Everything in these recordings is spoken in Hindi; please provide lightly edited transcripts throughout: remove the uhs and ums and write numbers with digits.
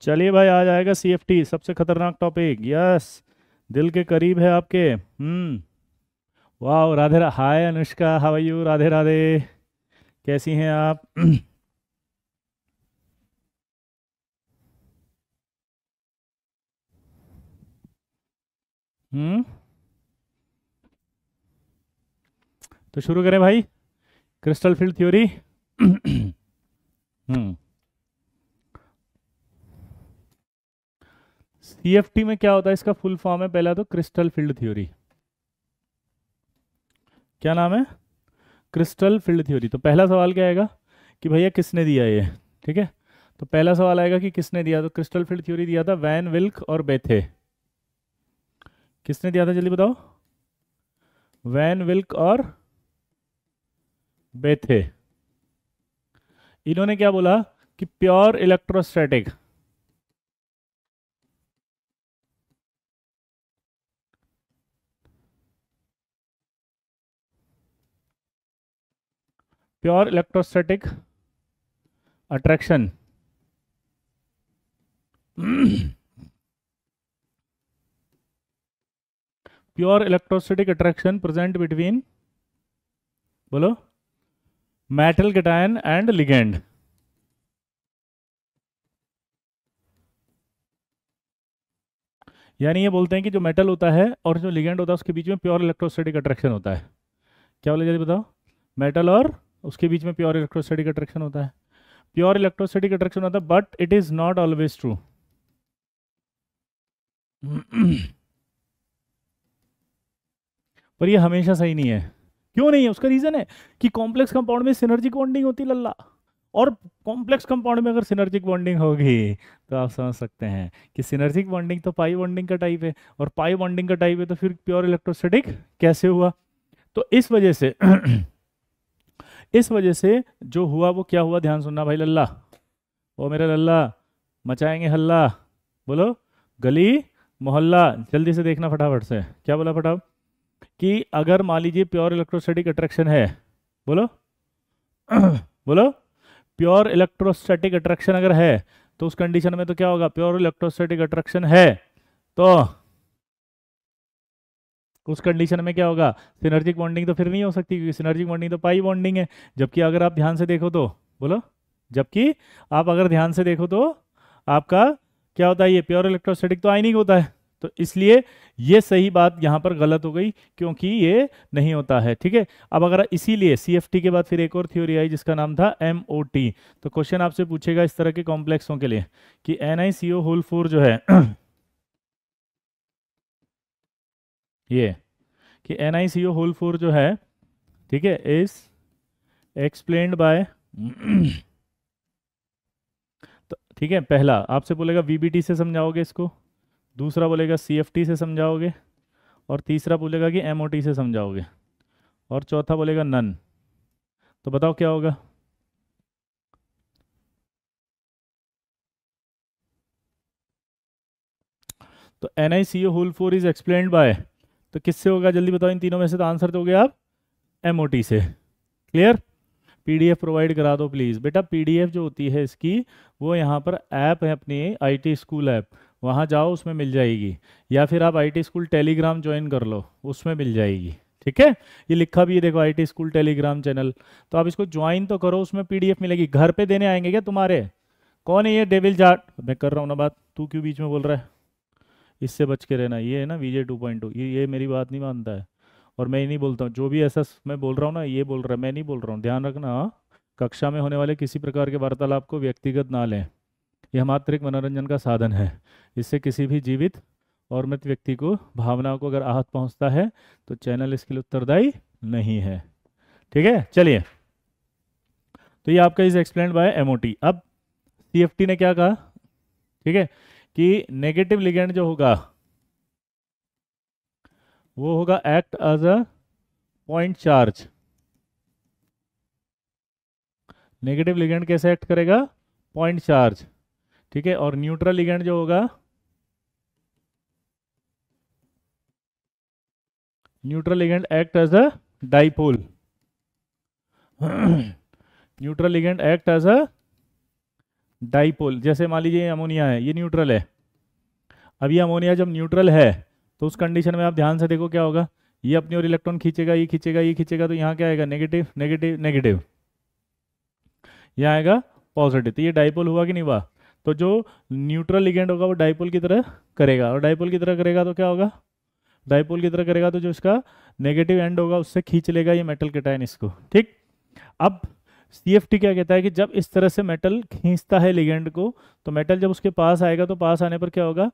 चलिए भाई, आ जाएगा सीएफटी, सबसे खतरनाक टॉपिक। यस, दिल के करीब है आपके। वाह, Radhe hi Anushka, how are you? Radhe Radhe. कैसी हैं आप? हम्म। तो शुरू करें भाई, क्रिस्टल फील्ड थ्योरी। हम्म। सीएफटी में क्या होता है, इसका फुल फॉर्म है पहला तो क्रिस्टल फील्ड थ्योरी। क्या नाम है? Crystal field theory. तो पहला सवाल क्या आएगा कि भैया किसने दिया ये? ठीक है। तो पहला सवाल आएगा कि किसने दिया, तो क्रिस्टल फील्ड थ्योरी दिया था वैन विल्क और बेथे। किसने दिया था जल्दी बताओ? वैन विल्क और बेथे। इन्होंने क्या बोला कि pure electrostatic, pure electrostatic attraction pure electrostatic attraction present between, बोलो, मेटल कैटायन एंड लिगेंड। यानी ये बोलते हैं कि जो मेटल होता है और जो लिगेंड होता है उसके बीच में प्योर इलेक्ट्रोस्टैटिक अट्रैक्शन होता है। क्या बोले जल्दी बताओ? मेटल और उसके बीच में प्योर इलेक्ट्रोस्टैटिक अट्रैक्शन होता है। प्योर इलेक्ट्रोस्टैटिक अट्रैक्शन होता है, but it is not always true. पर ये हमेशा सही नहीं है। क्यों नहीं है? उसका रीजन है कि कॉम्प्लेक्स कंपाउंड में सिनर्जिक बॉन्डिंग होती है लल्ला। और कॉम्प्लेक्स कंपाउंड में अगर सिनर्जिक बॉन्डिंग होगी तो आप समझ सकते हैं कि सिनर्जिक बॉन्डिंग तो पाई बॉन्डिंग का टाइप है, और पाई बॉन्डिंग का टाइप है तो फिर प्योर इलेक्ट्रोस्टैटिक कैसे हुआ? तो इस वजह से इस वजह से जो हुआ वो क्या हुआ, ध्यान सुनना भाई लल्ला। ओ मेरा लल्ला, मचाएंगे हल्ला, बोलो, गली मोहल्ला। जल्दी से देखना फटाफट से, क्या बोला फटाफट? कि अगर मान लीजिए प्योर इलेक्ट्रोस्टैटिक अट्रैक्शन है, बोलो बोलो, प्योर इलेक्ट्रोस्टैटिक अट्रैक्शन अगर है तो उस कंडीशन में तो क्या होगा? प्योर इलेक्ट्रोस्टैटिक अट्रैक्शन है तो उस कंडीशन में क्या होगा? सिनर्जिक बॉन्डिंग तो फिर नहीं हो सकती, क्योंकि सिनर्जिक बॉन्डिंग तो पाई बॉन्डिंग है। जबकि अगर आप ध्यान से देखो तो, बोलो, जबकि आप अगर ध्यान से देखो तो आपका क्या होता है? ये प्योर इलेक्ट्रोस्टैटिक तो आयनिक होता है। तो इसलिए ये सही बात यहाँ पर गलत हो गई, क्योंकि ये नहीं होता है। ठीक है। अब अगर इसीलिए सीएफटी के बाद फिर एक और थ्योरी आई जिसका नाम था एमओटी। तो क्वेश्चन आपसे पूछेगा इस तरह के कॉम्प्लेक्सों के लिए कि NiCO होल 4 जो है ये, कि NiCO होल 4 जो है, ठीक है, इज एक्सप्लेन्ड बाय तो ठीक है, पहला आपसे बोलेगा वीबीटी से समझाओगे इसको, दूसरा बोलेगा सीएफटी से समझाओगे, और तीसरा बोलेगा कि एमओटी से समझाओगे, और चौथा बोलेगा नन। तो बताओ क्या होगा? तो NiCO whole 4 is explained by, तो किससे होगा जल्दी बताओ? इन तीनों में से तो आंसर दोगे आप एमओटी से। क्लियर? पीडीएफ प्रोवाइड करा दो प्लीज़ बेटा। पीडीएफ जो होती है इसकी, वो यहाँ पर ऐप है अपनी, आईटी स्कूल ऐप, वहाँ जाओ उसमें मिल जाएगी। या फिर आप आईटी स्कूल टेलीग्राम ज्वाइन कर लो, उसमें मिल जाएगी। ठीक है। ये लिखा भी है देखो, आईटी स्कूल टेलीग्राम चैनल। तो आप इसको ज्वाइन तो करो, उसमें पीडीएफ मिलेगी। घर पे देने आएंगे क्या तुम्हारे? कौन है ये डेविल जाट? मैं कर रहा हूँ ना बात, तू क्यों बीच में बोल रहा है? इससे बच के रहना। ये है ना VJ 2.2, ये मेरी बात नहीं मानता है। और मैं ही नहीं बोलता हूँ, जो भी ऐसा मैं बोल रहा हूँ ना, ये बोल रहा है, मैं नहीं बोल रहा हूँ, ध्यान रखना हाँ? कक्षा में होने वाले किसी प्रकार के वार्तालाप को व्यक्तिगत ना लें। यह मात्र एक मनोरंजन का साधन है। इससे किसी भी जीवित और मृत व्यक्ति को, भावनाओं को अगर आहत पहुंचता है तो चैनल इसके लिए उत्तरदायी नहीं है। ठीक है, चलिए। तो ये आपका इज एक्सप्लेन्ड बाय एमओटी। अब सीएफटी ने क्या कहा? ठीक है, कि नेगेटिव लिगेंड जो होगा वो होगा act as a point charge. Negative ligand कैसे एक्ट करेगा? Point charge. ठीक है। और न्यूट्रल लिगेंड जो होगा, neutral ligand act as a dipole. Neutral ligand act as a dipole, जैसे मान लीजिए अमोनिया है, ये न्यूट्रल है। अब ये अमोनिया जब न्यूट्रल है तो उस कंडीशन में आप ध्यान से देखो क्या होगा, ये अपनी ओर इलेक्ट्रॉन खींचेगा, ये खींचेगा, ये खींचेगा, तो यहाँ क्या आएगा, नेगेटिव नेगेटिव नेगेटिव, यहाँ आएगा पॉजिटिव। तो ये डाइपोल हुआ कि नहीं हुआ। तो जो न्यूट्रल लिगेंड होगा वो डाइपोल की तरह करेगा, और डाइपोल की तरह करेगा तो क्या होगा, डाइपोल की तरह करेगा तो जो इसका नेगेटिव एंड होगा उससे खींच लेगा ये मेटल कैटायन इसको, ठीक। अब सीएफटी क्या कहता है कि जब इस तरह से मेटल खींचता है लिगेंड को, तो मेटल जब उसके पास आएगा तो पास आने पर क्या होगा,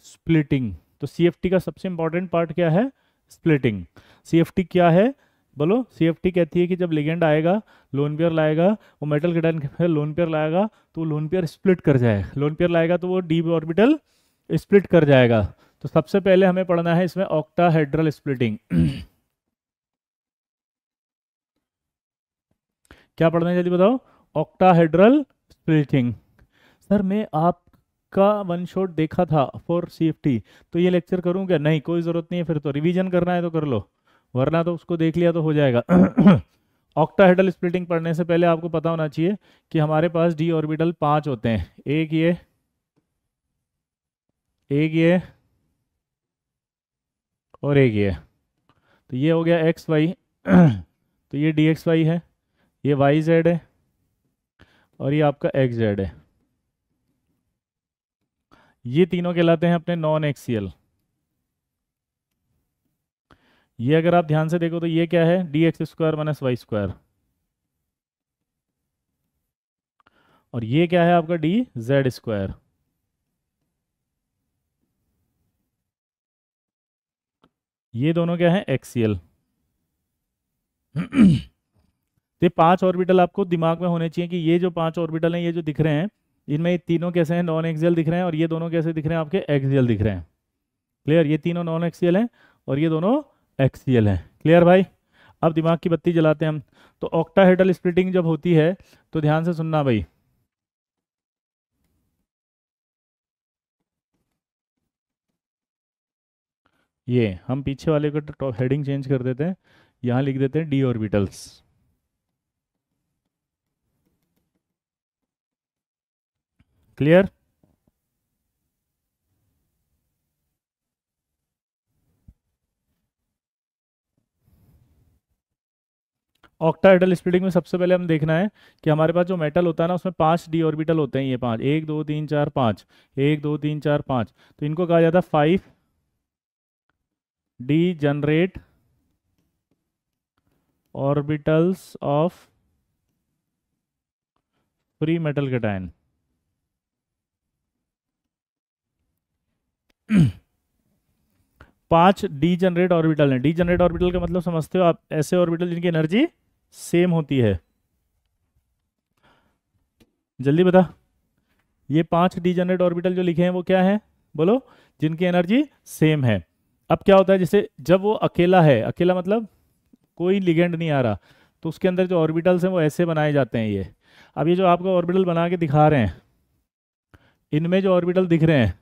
स्प्लिटिंग। तो सीएफटी का सबसे इंपॉर्टेंट पार्ट क्या है, स्प्लिटिंग। सीएफटी क्या है बोलो, सीएफटी कहती है कि जब लिगेंड आएगा, लोन पेयर लाएगा, वो मेटल कैटायन के फिर लोन पेयर लाएगा, तो लोन पेयर स्प्लिट कर जाएगा, लोन पेयर लाएगा तो वो डी ऑर्बिटल स्प्लिट कर जाएगा। तो सबसे पहले हमें पढ़ना है इसमें ऑक्टाहेड्रल स्प्लिटिंग। क्या पढ़ना है जल्दी बताओ, ऑक्टाहेड्रल स्प्लिटिंग। सर मैं आपका वन शॉट देखा था फॉर सीएफटी, तो ये लेक्चर करूं क्या, नहीं कोई ज़रूरत नहीं है, फिर तो रिवीजन करना है तो कर लो, वरना तो उसको देख लिया तो हो जाएगा। ऑक्टाहेड्रल स्प्लिटिंग पढ़ने से पहले आपको पता होना चाहिए कि हमारे पास डी ऑर्बिटल 5 होते हैं, एक ये, एक ये, और एक ये। तो ये हो गया एक्स वाई। तो ये डी एक्स वाई है, ये वाई जेड है, और ये आपका एक्स जेड है। ये तीनों कहलाते हैं अपने नॉन एक्सियल। ये अगर आप ध्यान से देखो तो ये क्या है, d x square minus y square, और ये क्या है आपका डी जेड स्क्वायर। ये दोनों क्या है, एक्सियल। ये 5 ऑर्बिटल आपको दिमाग में होने चाहिए कि ये जो 5 ऑर्बिटल हैं, ये जो दिख रहे हैं, इनमें ये तीनों कैसे हैं, नॉन एक्सियल दिख रहे हैं, और ये दोनों कैसे दिख रहे हैं, आपके एक्सियल दिख रहे हैं। क्लियर, ये तीनों नॉन एक्सियल हैं और ये दोनों एक्सियल हैं। क्लियर भाई, अब दिमाग की बत्ती जलाते हैं हम। तो ऑक्टाहेड्रल स्प्लिटिंग जब होती है तो ध्यान से सुनना भाई, ये हम पीछे वाले को हेडिंग चेंज कर देते हैं, यहाँ लिख देते हैं D orbitals. Clear. Octahedral splitting में सबसे पहले हम देखना है कि हमारे पास जो मेटल होता है ना, उसमें 5 डी ऑर्बिटल होते हैं, ये 5, 1 2 3 4 5, 1 2 3 4 5, तो इनको कहा जाता है 5 D generate orbitals of free metal cation. 5 D generate orbital हैं। डी जनरेट ऑर्बिटल का मतलब समझते हो आप, ऐसे ऑर्बिटल जिनकी एनर्जी सेम होती है। जल्दी बता, ये 5 डी जनरेट ऑर्बिटल जो लिखे हैं वो क्या है बोलो, जिनकी एनर्जी सेम है। अब क्या होता है, जैसे जब वो अकेला है, अकेला मतलब कोई लिगेंड नहीं आ रहा, तो उसके अंदर जो ऑर्बिटल्स हैं वो ऐसे बनाए जाते हैं ये। अब ये जो आपको ऑर्बिटल बना के दिखा रहे हैं, इनमें जो ऑर्बिटल दिख रहे हैं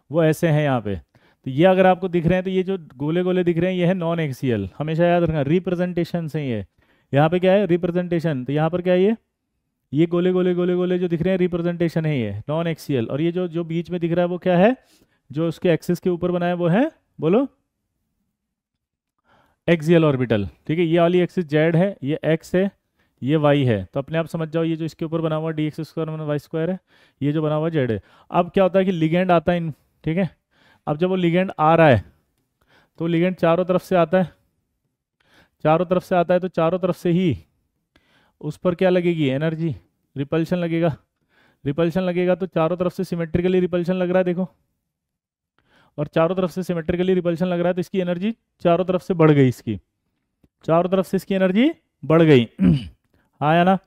वो ऐसे हैं यहाँ पे। तो ये अगर आपको दिख रहे हैं तो ये जो गोले गोले दिख रहे हैं ये है नॉन एक्सियल, हमेशा याद रखना, रिप्रेजेंटेशन से ये। यहाँ पे क्या है, रिप्रेजेंटेशन, तो यहाँ पर क्या है, ये गोले गोले गोले गोले जो दिख रहे हैं रिप्रेजेंटेशन है, ये नॉन एक्सियल। और ये जो जो बीच में दिख रहा है वो क्या है, जो उसके एक्सिस के ऊपर बना है वो है बोलो एक्सियल ऑर्बिटल। ठीक है, ये वाली एक्सिस जेड है, ये एक्स है, ये वाई है, तो अपने आप समझ जाओ ये जो इसके ऊपर बना हुआ d x square minus y square है, ये जो बना हुआ जेड है। अब क्या होता है कि लिगेंड आता है इन, ठीक है, अब जब वो लिगेंड आ रहा है तो लिगेंड चारों तरफ से आता है, चारों तरफ से आता है, तो चारों तरफ से ही उस पर क्या लगेगी, एनर्जी, रिपल्शन लगेगा। रिपल्शन लगेगा तो चारों तरफ से सिमेट्रिकली रिपल्शन लग रहा है देखो, और चारों तरफ से सिमेट्रिकली रिपल्शन लग रहा है, तो इसकी एनर्जी चारों तरफ से बढ़ गई, इसकी चारों तरफ से इसकी एनर्जी बढ़ गई। आया ना,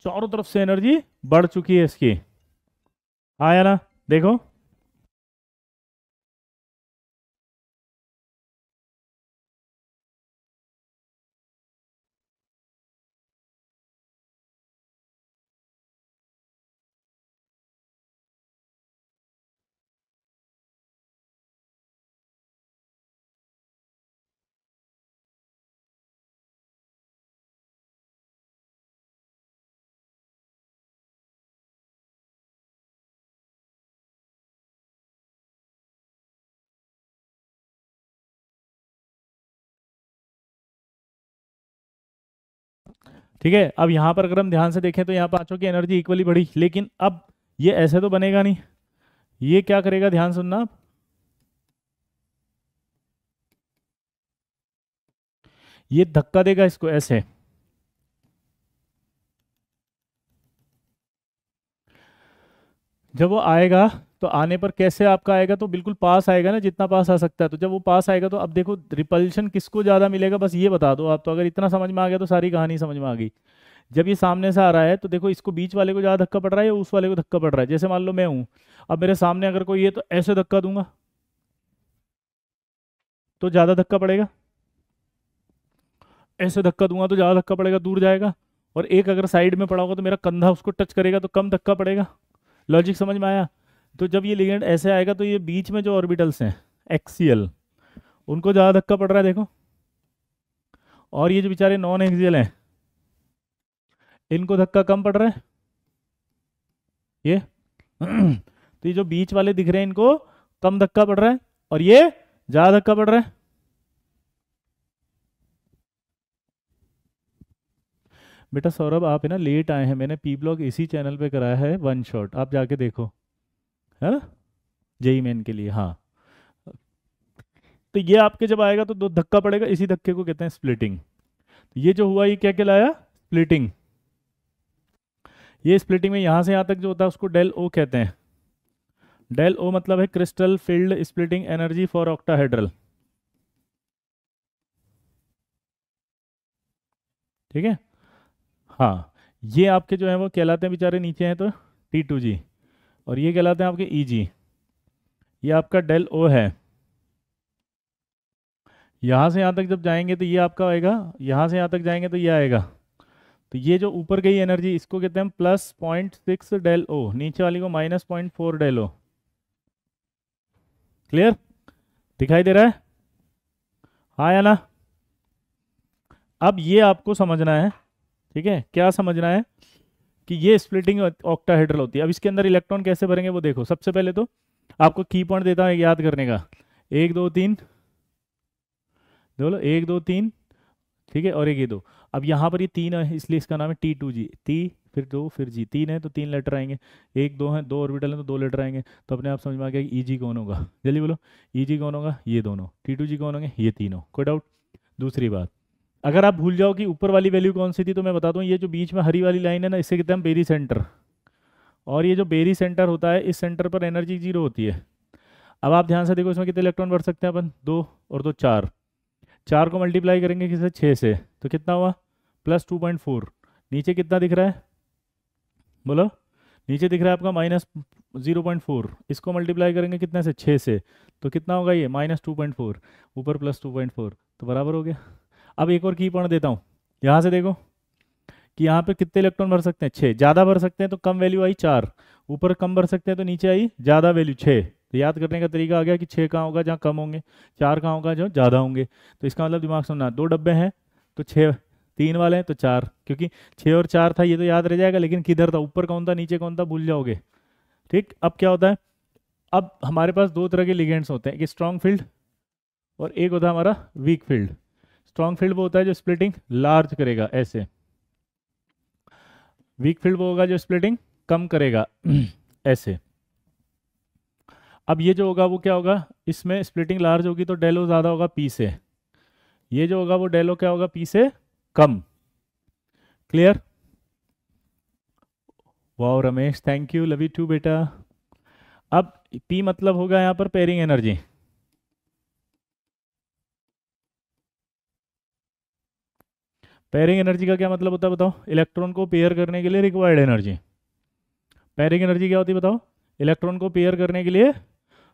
चारों तरफ से एनर्जी बढ़ चुकी है इसकी, आया ना, देखो। ठीक है, अब यहाँ पर अगर हम ध्यान से देखें तो यहाँ पांचों की एनर्जी इक्वली बढ़ी, लेकिन अब ये ऐसे तो बनेगा नहीं, ये क्या करेगा, ध्यान सुनना आप, ये धक्का देगा इसको ऐसे, जब वो आएगा तो आने पर कैसे आपका आएगा, तो बिल्कुल पास आएगा ना, जितना पास आ सकता है, तो जब वो पास आएगा तो अब देखो रिपल्शन किसको ज़्यादा मिलेगा, बस ये बता दो आप, तो अगर इतना समझ में आ गया तो सारी कहानी समझ में आ गई। जब ये सामने से आ रहा है तो देखो इसको बीच वाले को ज़्यादा धक्का पड़ रहा है या उस वाले को धक्का पड़ रहा है, जैसे मान लो मैं हूँ, अब मेरे सामने अगर कोई है तो ऐसे धक्का दूंगा तो ज़्यादा धक्का पड़ेगा, ऐसे धक्का दूंगा तो ज़्यादा धक्का पड़ेगा, दूर जाएगा, और एक अगर साइड में पड़ा होगा तो मेरा कंधा उसको टच करेगा तो कम धक्का पड़ेगा। लॉजिक समझ में आया? तो जब ये लिगेंड ऐसे आएगा तो ये बीच में जो ऑर्बिटल्स हैं एक्सियल, उनको ज़्यादा धक्का पड़ रहा है देखो, और ये जो बेचारे नॉन एक्सियल हैं इनको धक्का कम पड़ रहा है ये तो ये जो बीच वाले दिख रहे हैं इनको कम धक्का पड़ रहा है और ये ज़्यादा धक्का पड़ रहा है। बेटा सौरभ आप है ना लेट आए हैं, मैंने पी ब्लॉग इसी चैनल पे कराया है वन शॉट, आप जाके देखो, है ना, जेई मेन के लिए। हाँ, तो ये आपके जब आएगा तो दो धक्का पड़ेगा, इसी धक्के को कहते हैं स्प्लिटिंग। ये जो हुआ ये क्या कहलाया, स्प्लिटिंग। ये स्प्लिटिंग में यहाँ से यहाँ तक जो होता है उसको डेल ओ कहते हैं। डेल ओ मतलब है crystal field splitting energy for octahedral. ठीक है, हाँ, ये आपके जो है वो कहलाते हैं बेचारे नीचे हैं तो T2G, और ये कहलाते हैं आपके EG। ये आपका डेल ओ है। यहाँ से यहाँ तक जब जाएंगे तो ये आपका आएगा, यहाँ से यहाँ तक जाएंगे तो ये आएगा, तो ये जो ऊपर गई एनर्जी इसको कहते हैं +0.6 डेल ओ, नीचे वाली को -0.4 डेल ओ। क्लियर, दिखाई दे रहा है, हाँ या ना? अब ये आपको समझना है, ठीक है, क्या समझना है कि ये स्प्लिटिंग ऑक्टाहेड्रल होती है। अब इसके अंदर इलेक्ट्रॉन कैसे भरेंगे वो देखो, सबसे पहले तो आपको की पॉइंट देता हूँ याद करने का, 1 2 3, बोलो 1 2 3, ठीक है, और एक ये 2। अब यहाँ पर ये 3 है इसलिए इसका नाम है T2G, टी फिर 2 फिर जी, 3 है तो 3 लेटर आएंगे, 1 2 है, 2 ऑर्बिटल है तो 2 लेटर आएंगे, तो अपने आप समझ में आ गया कि EG कौन होगा, जल्दी बोलो, EG कौन होगा, ये दोनों, T2G कौन होंगे, ये तीनों, कोई डाउट? दूसरी बात, अगर आप भूल जाओ कि ऊपर वाली वैल्यू कौन सी थी तो मैं बता दूं, ये जो बीच में हरी वाली लाइन है ना इसे कहते हैं बेरी सेंटर, और ये जो बेरी सेंटर होता है इस सेंटर पर एनर्जी 0 होती है। अब आप ध्यान से देखो इसमें कितने इलेक्ट्रॉन बढ़ सकते हैं अपन, 2 और 2 4, 4 को मल्टीप्लाई करेंगे किससे, 6 से, तो कितना हुआ +2.4। नीचे कितना दिख रहा है बोलो, नीचे दिख रहा है आपका -0.4, इसको मल्टीप्लाई करेंगे कितने से, 6 से, तो कितना होगा ये -2.4, ऊपर +2.4, तो बराबर हो गया। अब एक और की पॉइंट देता हूँ, यहाँ से देखो कि यहाँ पे कितने इलेक्ट्रॉन भर सकते हैं, 6, ज़्यादा भर सकते हैं तो कम वैल्यू आई 4, ऊपर कम भर सकते हैं तो नीचे आई ज़्यादा वैल्यू 6। तो याद करने का तरीका आ गया कि 6 कहाँ होगा जहाँ कम होंगे, 4 कहाँ होगा जो ज़्यादा होंगे। तो इसका मतलब दिमाग सुनना, 2 डब्बे हैं तो 6, 3 वाले हैं तो 4, क्योंकि 6 और 4 था ये तो याद रह जाएगा, लेकिन किधर था, ऊपर कौन था नीचे कौन था भूल जाओगे। ठीक, अब क्या होता है, अब हमारे पास 2 तरह के लिगेंड्स होते हैं, एक स्ट्रॉन्ग फील्ड और एक होता है हमारा वीक फील्ड। स्ट्रॉन्ग फील्ड वो होता है जो स्प्लिटिंग लार्ज करेगा ऐसे, वीक फील्ड वो होगा जो स्प्लिटिंग कम करेगा ऐसे। अब ये जो होगा वो क्या होगा, इसमें स्प्लिटिंग लार्ज होगी तो डेलो ज़्यादा होगा पी से, ये जो होगा वो डेलो क्या होगा, पी से कम। क्लियर? वाह Ramesh, thank you, love you too बेटा। अब पी मतलब होगा यहाँ पर पेयरिंग एनर्जी, पेयरिंग एनर्जी का क्या मतलब होता है बताओ, इलेक्ट्रॉन को पेयर करने के लिए रिक्वायर्ड एनर्जी। पेयरिंग एनर्जी क्या होती है बताओ, इलेक्ट्रॉन को पेयर करने के लिए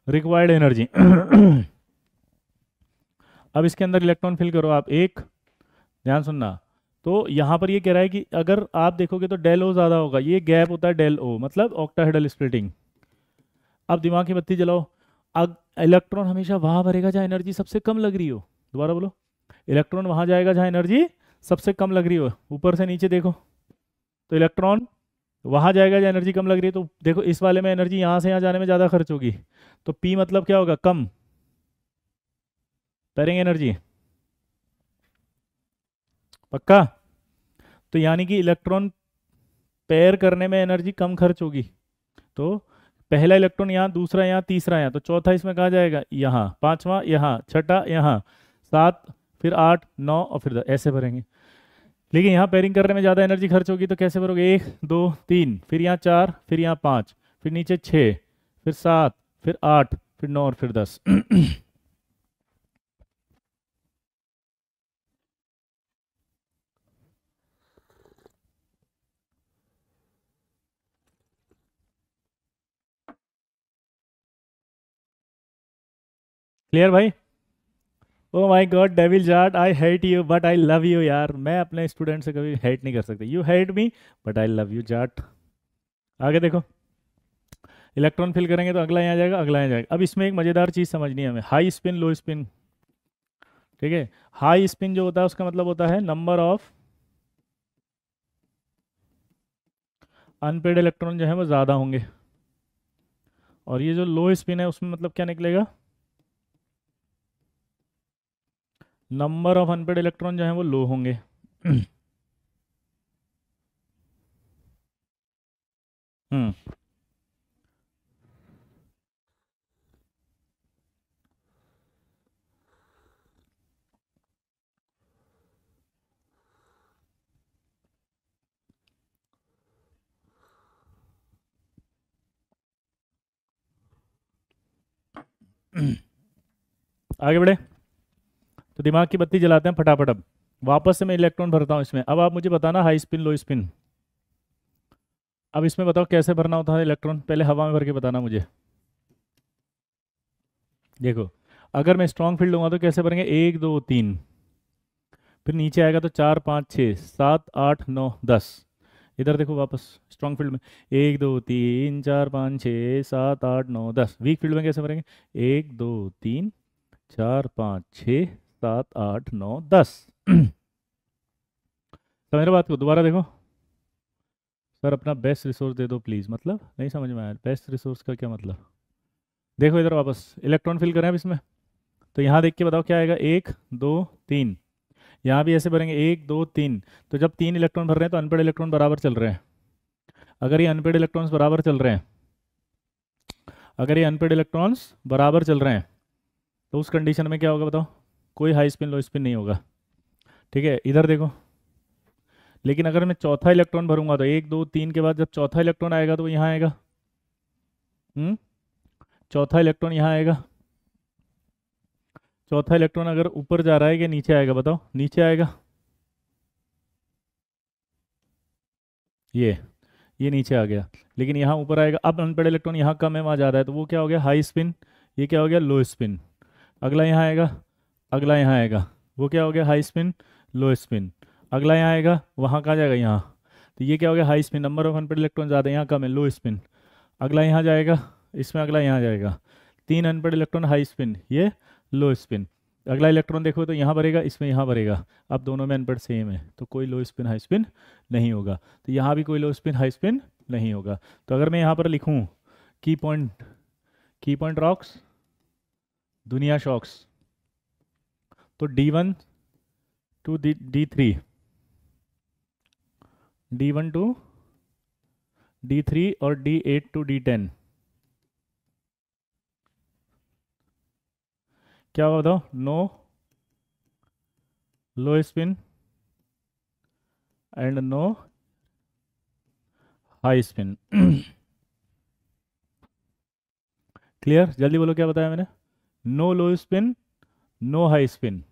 रिक्वायर्ड एनर्जी अब इसके अंदर इलेक्ट्रॉन फिल करो आप, एक, ध्यान सुनना, तो यहाँ पर ये कह रहा है कि अगर आप देखोगे तो डेल ओ ज़्यादा होगा, ये गैप होता है डेल ओ मतलब ऑक्टाहेड्रल स्प्लिटिंग। अब दिमाग की बत्ती जलाओ, अब इलेक्ट्रॉन हमेशा वहाँ भरेगा जहाँ एनर्जी सबसे कम लग रही हो, दोबारा बोलो, इलेक्ट्रॉन वहाँ जाएगा जहाँ एनर्जी सबसे कम लग रही हो, ऊपर से नीचे देखो, तो इलेक्ट्रॉन वहाँ जाएगा जहाँ एनर्जी कम लग रही है, तो देखो इस वाले में एनर्जी यहाँ से यहाँ जाने में ज़्यादा खर्च होगी, तो पी मतलब क्या होगा, कम पेयरिंग एनर्जी, पक्का? तो यानी कि इलेक्ट्रॉन पेयर करने में एनर्जी कम खर्च होगी। तो पहला इलेक्ट्रॉन यहाँ, दूसरा यहाँ, तीसरा यहाँ, तो चौथा इसमें कहाँ जाएगा, यहाँ, पांचवा यहाँ, छठा यहाँ, सात, फिर आठ, नौ और फिर 10, ऐसे भरेंगे। लेकिन यहाँ पेयरिंग करने में ज़्यादा एनर्जी खर्च होगी, तो कैसे भरोगे, एक दो तीन, फिर यहाँ चार, फिर यहाँ पाँच, फिर नीचे छः, फिर सात, फिर आठ, फिर नौ और फिर 10। क्लियर भाई? Oh my God devil Jat, I hate you but I love you यार। मैं अपने स्टूडेंट से कभी हेट नहीं कर सकता। You hate me but I love you Jat. आगे देखो, इलेक्ट्रॉन फिल करेंगे तो अगला यहाँ जाएगा, अगला यहाँ जाएगा। अब इसमें एक मज़ेदार चीज़ समझनी है हमें, हाई स्पिन लो स्पिन। ठीक है, हाई स्पिन जो होता है उसका मतलब होता है नंबर ऑफ अनपेड इलेक्ट्रॉन जो है वो ज़्यादा होंगे, और ये जो लो स्पिन है उसमें मतलब क्या निकलेगा, नंबर ऑफ अनपेड इलेक्ट्रॉन जो है वो लो होंगे। हम्म। आगे बढ़े, तो दिमाग की बत्ती जलाते हैं फटाफट। अब वापस से मैं इलेक्ट्रॉन भरता हूँ इसमें। अब आप मुझे बताना हाई स्पिन लो स्पिन। अब इसमें बताओ कैसे भरना होता है इलेक्ट्रॉन, पहले हवा में भर के बताना मुझे। देखो, अगर मैं स्ट्रॉन्ग फील्ड लूंगा तो कैसे भरेंगे, एक दो तीन, फिर नीचे आएगा तो चार पाँच छः सात आठ नौ 10। इधर देखो वापस स्ट्रॉन्ग फील्ड में, एक दो तीन चार पाँच छः सात आठ नौ 10। वीक फील्ड में कैसे भरेंगे, एक दो तीन चार पाँच छः सात आठ नौ 10। तो मेरे बात को दोबारा देखो। सर अपना बेस्ट रिसोर्स दे दो प्लीज़, मतलब नहीं समझ में आया, बेस्ट रिसोर्स का क्या मतलब। देखो इधर वापस इलेक्ट्रॉन फिल करें अब इसमें, तो यहाँ देख के बताओ क्या आएगा, एक दो तीन। यहाँ भी ऐसे भरेंगे, एक दो तीन। तो जब तीन इलेक्ट्रॉन भर रहे हैं तो अनपेड इलेक्ट्रॉन बराबर चल रहे हैं। अगर ये अनपेड इलेक्ट्रॉन्स बराबर चल रहे हैं, अगर ये अनपेड इलेक्ट्रॉन्स बराबर चल रहे हैं, तो उस कंडीशन में क्या होगा बताओ, कोई हाई स्पिन लो स्पिन नहीं होगा। ठीक है, इधर देखो। लेकिन अगर मैं चौथा इलेक्ट्रॉन भरूंगा तो एक दो तीन के बाद जब चौथा इलेक्ट्रॉन आएगा तो वो यहाँ आएगा। चौथा इलेक्ट्रॉन यहाँ आएगा। चौथा इलेक्ट्रॉन अगर ऊपर जा रहा है कि नीचे आएगा बताओ, नीचे आएगा। ये नीचे आ गया, लेकिन यहाँ ऊपर आएगा। अब अनपेड इलेक्ट्रॉन यहाँ कम है, वहाँ ज़्यादा है, तो वो क्या हो गया, हाई स्पिन। ये क्या हो गया, लो स्पिन। अगला यहाँ आएगा, अगला यहाँ आएगा, वो क्या हो गया, हाई स्पिन लो स्पिन। अगला यहाँ आएगा, वहाँ कहाँ जाएगा, यहाँ। तो ये क्या हो गया, high spin, number of unpaired electron ज़्यादा है, यहाँ कम है, लो स्पिन। अगला यहाँ जाएगा, इसमें अगला यहाँ जाएगा। तीन अनपेड इलेक्ट्रॉन हाई स्पिन, ये लो स्पिन। अगला इलेक्ट्रॉन देखो तो यहाँ भरेगा, इसमें यहाँ भरेगा। अब दोनों में अनपेड सेम है, तो कोई लो स्पिन हाई स्पिन नहीं होगा। तो यहाँ भी कोई लो स्पिन हाई स्पिन नहीं होगा। तो अगर मैं यहाँ पर लिखूँ की पॉइंट रॉक्स, दुनिया शॉक्स, तो D1 to D3, D1 to D3 और D8 टू D10 क्या होगा बताओ, no low spin and no high spin. Clear? जल्दी बोलो क्या बताया मैंने, no low spin no high spin.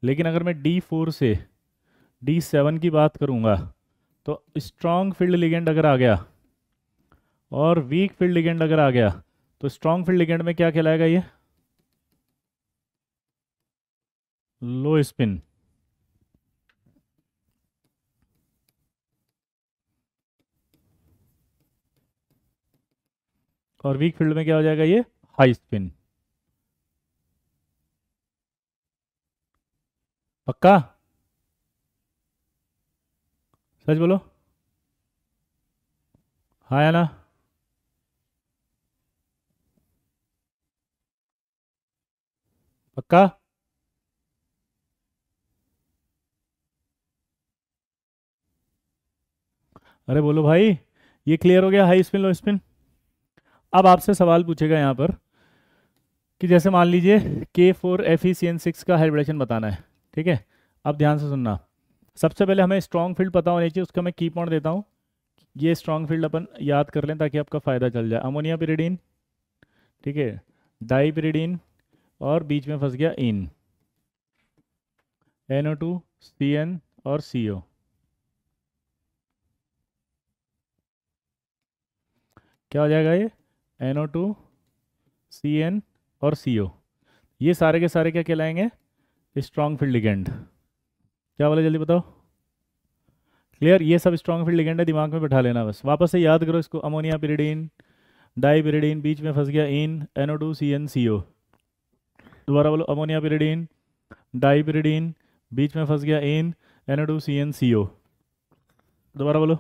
लेकिन अगर मैं D4 से D7 की बात करूंगा, तो स्ट्रॉन्ग फील्ड लिगेंड अगर आ गया और वीक फील्ड लिगेंड अगर आ गया, तो स्ट्रॉन्ग फील्ड लिगेंड में क्या कहलाएगा, ये लो स्पिन। और वीक फील्ड में क्या हो जाएगा, ये हाई स्पिन। पक्का? सच बोलो, हाँ या ना? पक्का? अरे बोलो भाई, ये क्लियर हो गया हाई स्पिन लो स्पिन। अब आपसे सवाल पूछेगा यहाँ पर कि जैसे मान लीजिए K4FeCN6 का हाइब्रिडेशन बताना है, ठीक है। अब ध्यान से सुनना, सबसे पहले हमें स्ट्रॉन्ग फील्ड पता होनी चाहिए, उसका मैं की पॉइंट देता हूँ। ये स्ट्रॉन्ग फील्ड अपन याद कर लें ताकि आपका फ़ायदा चल जाए। अमोनिया पिरिडीन, ठीक है, डाई पिरिडीन, और बीच में फंस गया इन, NO2 CN और CO। क्या हो जाएगा ये, NO2 CN और CO। ये सारे के सारे क्या कहलाएंगे, स्ट्रॉन्ग फील्ड लिगेंड। क्या बोले जल्दी बताओ। क्लियर, ये सब स्ट्रॉन्ग फील्ड लिगेंड है, दिमाग में बैठा लेना बस, वापस से याद करो इसको। अमोनिया पिरिडीन, डाई पिरिडीन, बीच में फंस गया इन, NO2 CN CO। दोबारा बोलो, अमोनिया पिरिडीन, डाई पिरिडीन, बीच में फंस गया इन, NO2 CN CO। दोबारा बोलो,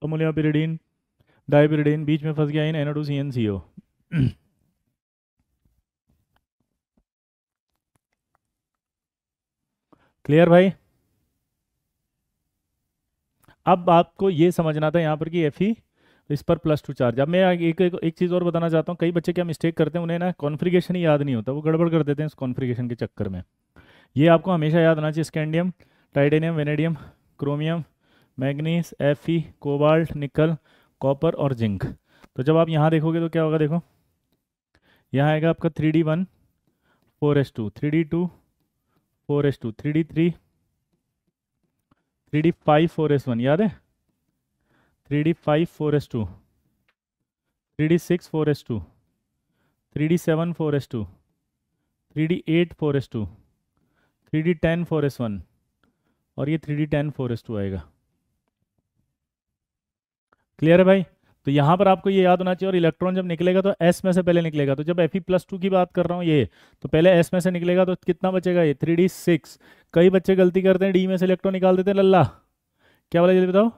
अमोनिया पिरिडीन, डाई पिरिडीन, बीच में फंस गया इन, NO2 CN CO। क्लियर भाई। अब आपको ये समझना था यहाँ पर कि Fe इस पर +2 चार्ज। अब मैं एक चीज़ और बताना चाहता हूँ, कई बच्चे क्या मिस्टेक करते हैं, उन्हें ना कॉन्फ़िगरेशन ही याद नहीं होता, वो गड़बड़ कर देते हैं इस कॉन्फ़िगरेशन के चक्कर में। ये आपको हमेशा याद आना चाहिए, scandium, titanium, vanadium, chromium, manganese, Fe, cobalt, निकल, कॉपर और जिंक। तो जब आप यहाँ देखोगे तो क्या होगा, देखो यहाँ आएगा आपका 3D1 4s2, 3D2 4s2, 3D3 3D5 4s1, याद है, 3D5 4s2, 3D6 4s2, 3D7 4s2, 3D8 4s2, 3D10 4s1, और ये 3D10 4s2 आएगा। क्लियर है भाई। तो यहाँ पर आपको ये याद होना चाहिए, और इलेक्ट्रॉन जब निकलेगा तो S में से पहले निकलेगा। तो जब Fe+2 की बात कर रहा हूँ ये, तो पहले S में से निकलेगा, तो कितना बचेगा ये 3D6। कई बच्चे गलती करते हैं, D में से इलेक्ट्रॉन निकाल देते हैं, लल्ला। क्या बोला जल्दी बताओ।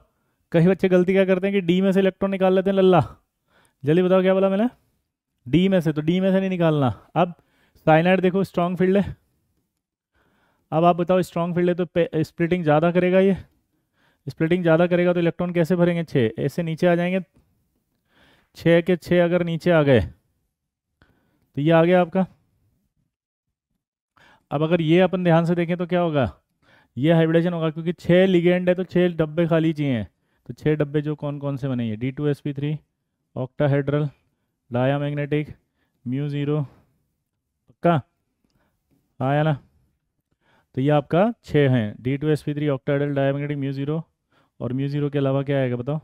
कई बच्चे गलती क्या करते हैं कि D में से इलेक्ट्रॉन निकाल लेते हैं, लल्ला। जल्दी बताओ क्या बोला मैंने, D में से, तो D में से नहीं निकालना। अब साइनाइड देखो स्ट्रॉन्ग फील्ड है, अब आप बताओ स्ट्रॉन्ग फील्ड है तो स्प्लिटिंग ज़्यादा करेगा, ये स्प्लिटिंग ज़्यादा करेगा तो इलेक्ट्रॉन कैसे भरेंगे, 6 ऐसे नीचे आ जाएंगे, 6 के 6 अगर नीचे आ गए तो ये आ गया आपका। अब अगर ये अपन ध्यान से देखें तो क्या होगा, ये हाइब्रिडेशन होगा, क्योंकि 6 लिगेंड है तो 6 डब्बे खाली चाहिए। तो 6 डब्बे जो कौन कौन से बनेंगे, D2sp3, ऑक्टाहेड्रल, डायामैग्नेटिक, μ0, पक्का आया ना। तो ये आपका 6 हैं, D2sp3, ऑक्टाहेड्रल, डायामैग्नेटिक, μ0, और μ0 के अलावा क्या आएगा बताओ,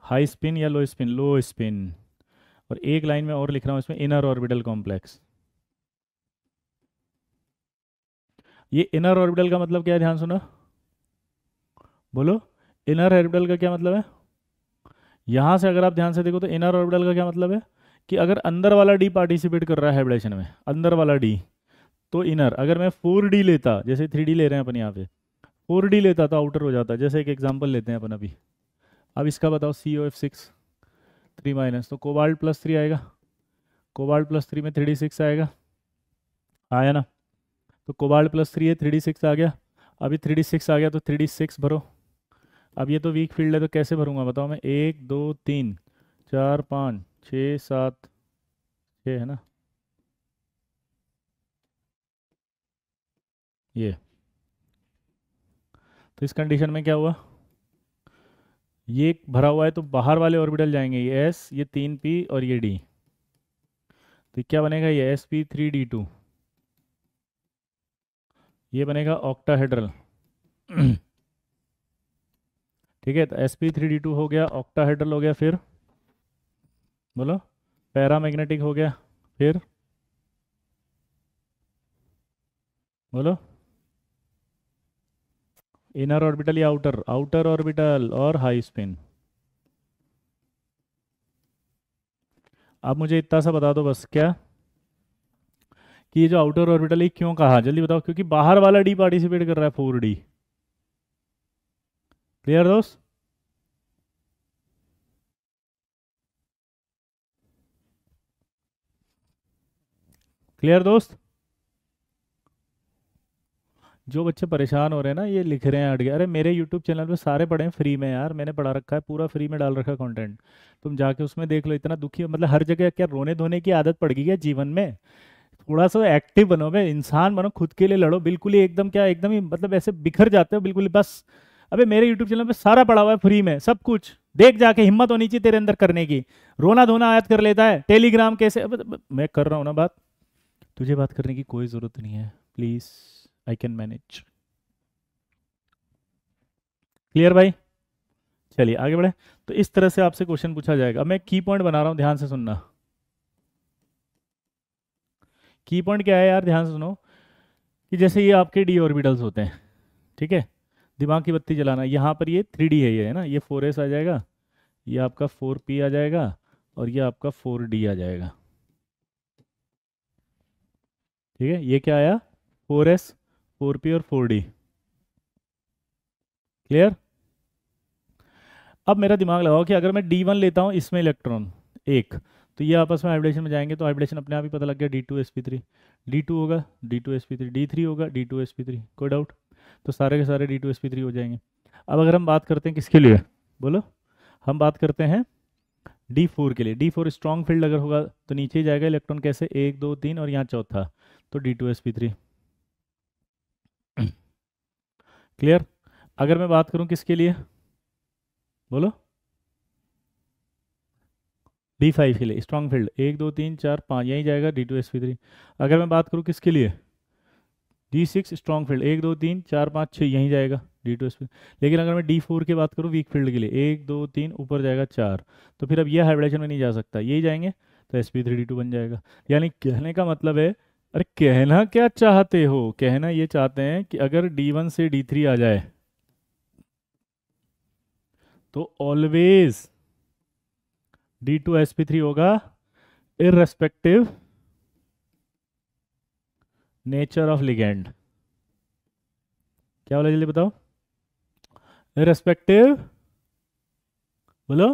हाई स्पिन या लो स्पिन, लो स्पिन। और एक लाइन में और लिख रहा हूँ इसमें, इनर ऑर्बिटल कॉम्प्लेक्स। ये इनर ऑर्बिटल का मतलब क्या है, ध्यान सुनो, बोलो, इनर ऑर्बिटल का क्या मतलब है। यहाँ से अगर आप ध्यान से देखो तो इनर ऑर्बिटल का क्या मतलब है, कि अगर अंदर वाला डी पार्टिसिपेट कर रहा है हाइब्रिडेशन में, अंदर वाला डी, तो इनर। अगर मैं 4D लेता, जैसे 3D ले रहे हैं अपन यहाँ पे, 4D लेता तो आउटर हो जाता। जैसे एक एग्जांपल लेते हैं अपन अभी, अब इसका बताओ COF6 3- तो कोबाल्ट +3 आएगा, कोबाल्ट+3 में 3D6 आएगा, आया ना। तो कोबाल्ट+3 है, 3D6 आ गया। अभी 3D6 आ गया तो 3D6 भरो। अब ये तो वीक फील्ड है तो कैसे भरूंगा बताओ मैं, 1 2 3 4 5 6 7 6 है ना, ये। तो इस कंडीशन में क्या हुआ, ये भरा हुआ है तो बाहर वाले ऑर्बिटल जाएंगे, ये S, ये 3P और ये D। तो क्या बनेगा, ये sp3d2, ये बनेगा ऑक्टाहेड्रल। ठीक है, तो sp3d2 हो गया, ऑक्टाहेड्रल हो गया, फिर बोलो पैरामैग्नेटिक हो गया, फिर बोलो इनर ऑर्बिटल या आउटर, आउटर ऑर्बिटल और हाई स्पिन। अब मुझे इतना सा बता दो बस, क्या कि ये जो आउटर ऑर्बिटल है क्यों कहा, जल्दी बताओ। क्योंकि बाहर वाला डी पार्टिसिपेट कर रहा है, 4D। क्लियर दोस्त। क्लियर दोस्त। जो बच्चे परेशान हो रहे हैं ना, ये लिख रहे हैं अड़ गए, अरे मेरे यूट्यूब चैनल पे सारे पढ़े हैं फ्री में यार, मैंने पढ़ा रखा है, पूरा फ्री में डाल रखा है कंटेंट, तुम जाके उसमें देख लो। इतना दुखी मतलब हर जगह क्या रोने धोने की आदत पड़ गई है जीवन में? थोड़ा सा एक्टिव बनो बे, इंसान बनो, खुद के लिए लड़ो। बिल्कुल ही एकदम क्या, एकदम ही मतलब ऐसे बिखर जाते हो बिल्कुल ही बस। अबे मेरे यूट्यूब चैनल पे सारा पड़ा हुआ है फ्री में, सब कुछ देख जाके, हिम्मत होनी चाहिए तेरे अंदर करने की। रोना धोना आयत कर लेता है, टेलीग्राम कैसे, मैं कर रहा हूँ ना बात, तुझे बात करने की कोई जरूरत नहीं है, please, I can manage. Clear भाई? चलिए आगे बढ़े। तो इस तरह से आपसे क्वेश्चन पूछा जाएगा। अब मैं की पॉइंट बना रहा हूँ, ध्यान से सुनना। की पॉइंट क्या है यार, ध्यान से सुनो। कि जैसे ये आपके डी ऑर्बिटल्स होते हैं, ठीक है, दिमाग की बत्ती जलाना, यहाँ पर ये 3D है, ये है ना, ये 4s आ जाएगा, ये आपका 4p आ जाएगा, और ये आपका 4d आ जाएगा। ठीक है, ये क्या आया, 4s, 4p और 4d। क्लियर? अब मेरा दिमाग लगाओ कि अगर मैं D1 लेता हूँ, इसमें इलेक्ट्रॉन एक, तो ये आपस में हाइब्रिडेशन में जाएंगे, तो हाइब्रिडेशन अपने आप ही पता लग गया, D2sp3, D2 होगा D2sp3, D3 होगा D2sp3, कोई डाउट? तो सारे के सारे D2sp3 हो जाएंगे। अब अगर हम बात करते हैं किसके लिए, बोलो, हम बात करते हैं D4 के लिए। D4 स्ट्रॉन्ग फील्ड अगर होगा तो नीचे ही जाएगा इलेक्ट्रॉन, कैसे, 1 2 3, और यहाँ चौथा, तो D2sp3। क्लियर? अगर मैं बात करूँ किसके लिए, बोलो, D5 के लिए स्ट्रॉन्ग फील्ड, 1 2 3 4 5, यहीं जाएगा D2sp3। अगर मैं बात करूँ किसके लिए, D6 स्ट्रॉन्ग फील्ड, 1 2 3 4 5 6, यहीं जाएगा D2sp। लेकिन अगर मैं D4 की बात करूँ वीक फील्ड के लिए, 1 2 3, ऊपर जाएगा 4, तो फिर अब ये हाइब्रिडेशन में नहीं जा सकता, यही जाएंगे, तो sp3d2 बन जाएगा। यानी कहने का मतलब है, अरे कहना क्या चाहते हो, कहना ये चाहते हैं कि अगर D1 से D3 आ जाए तो ऑलवेज D2sp3 होगा, इररेस्पेक्टिव नेचर ऑफ लिगेंड। क्या बोला, जल्दी बताओ, इररेस्पेक्टिव, बोलो,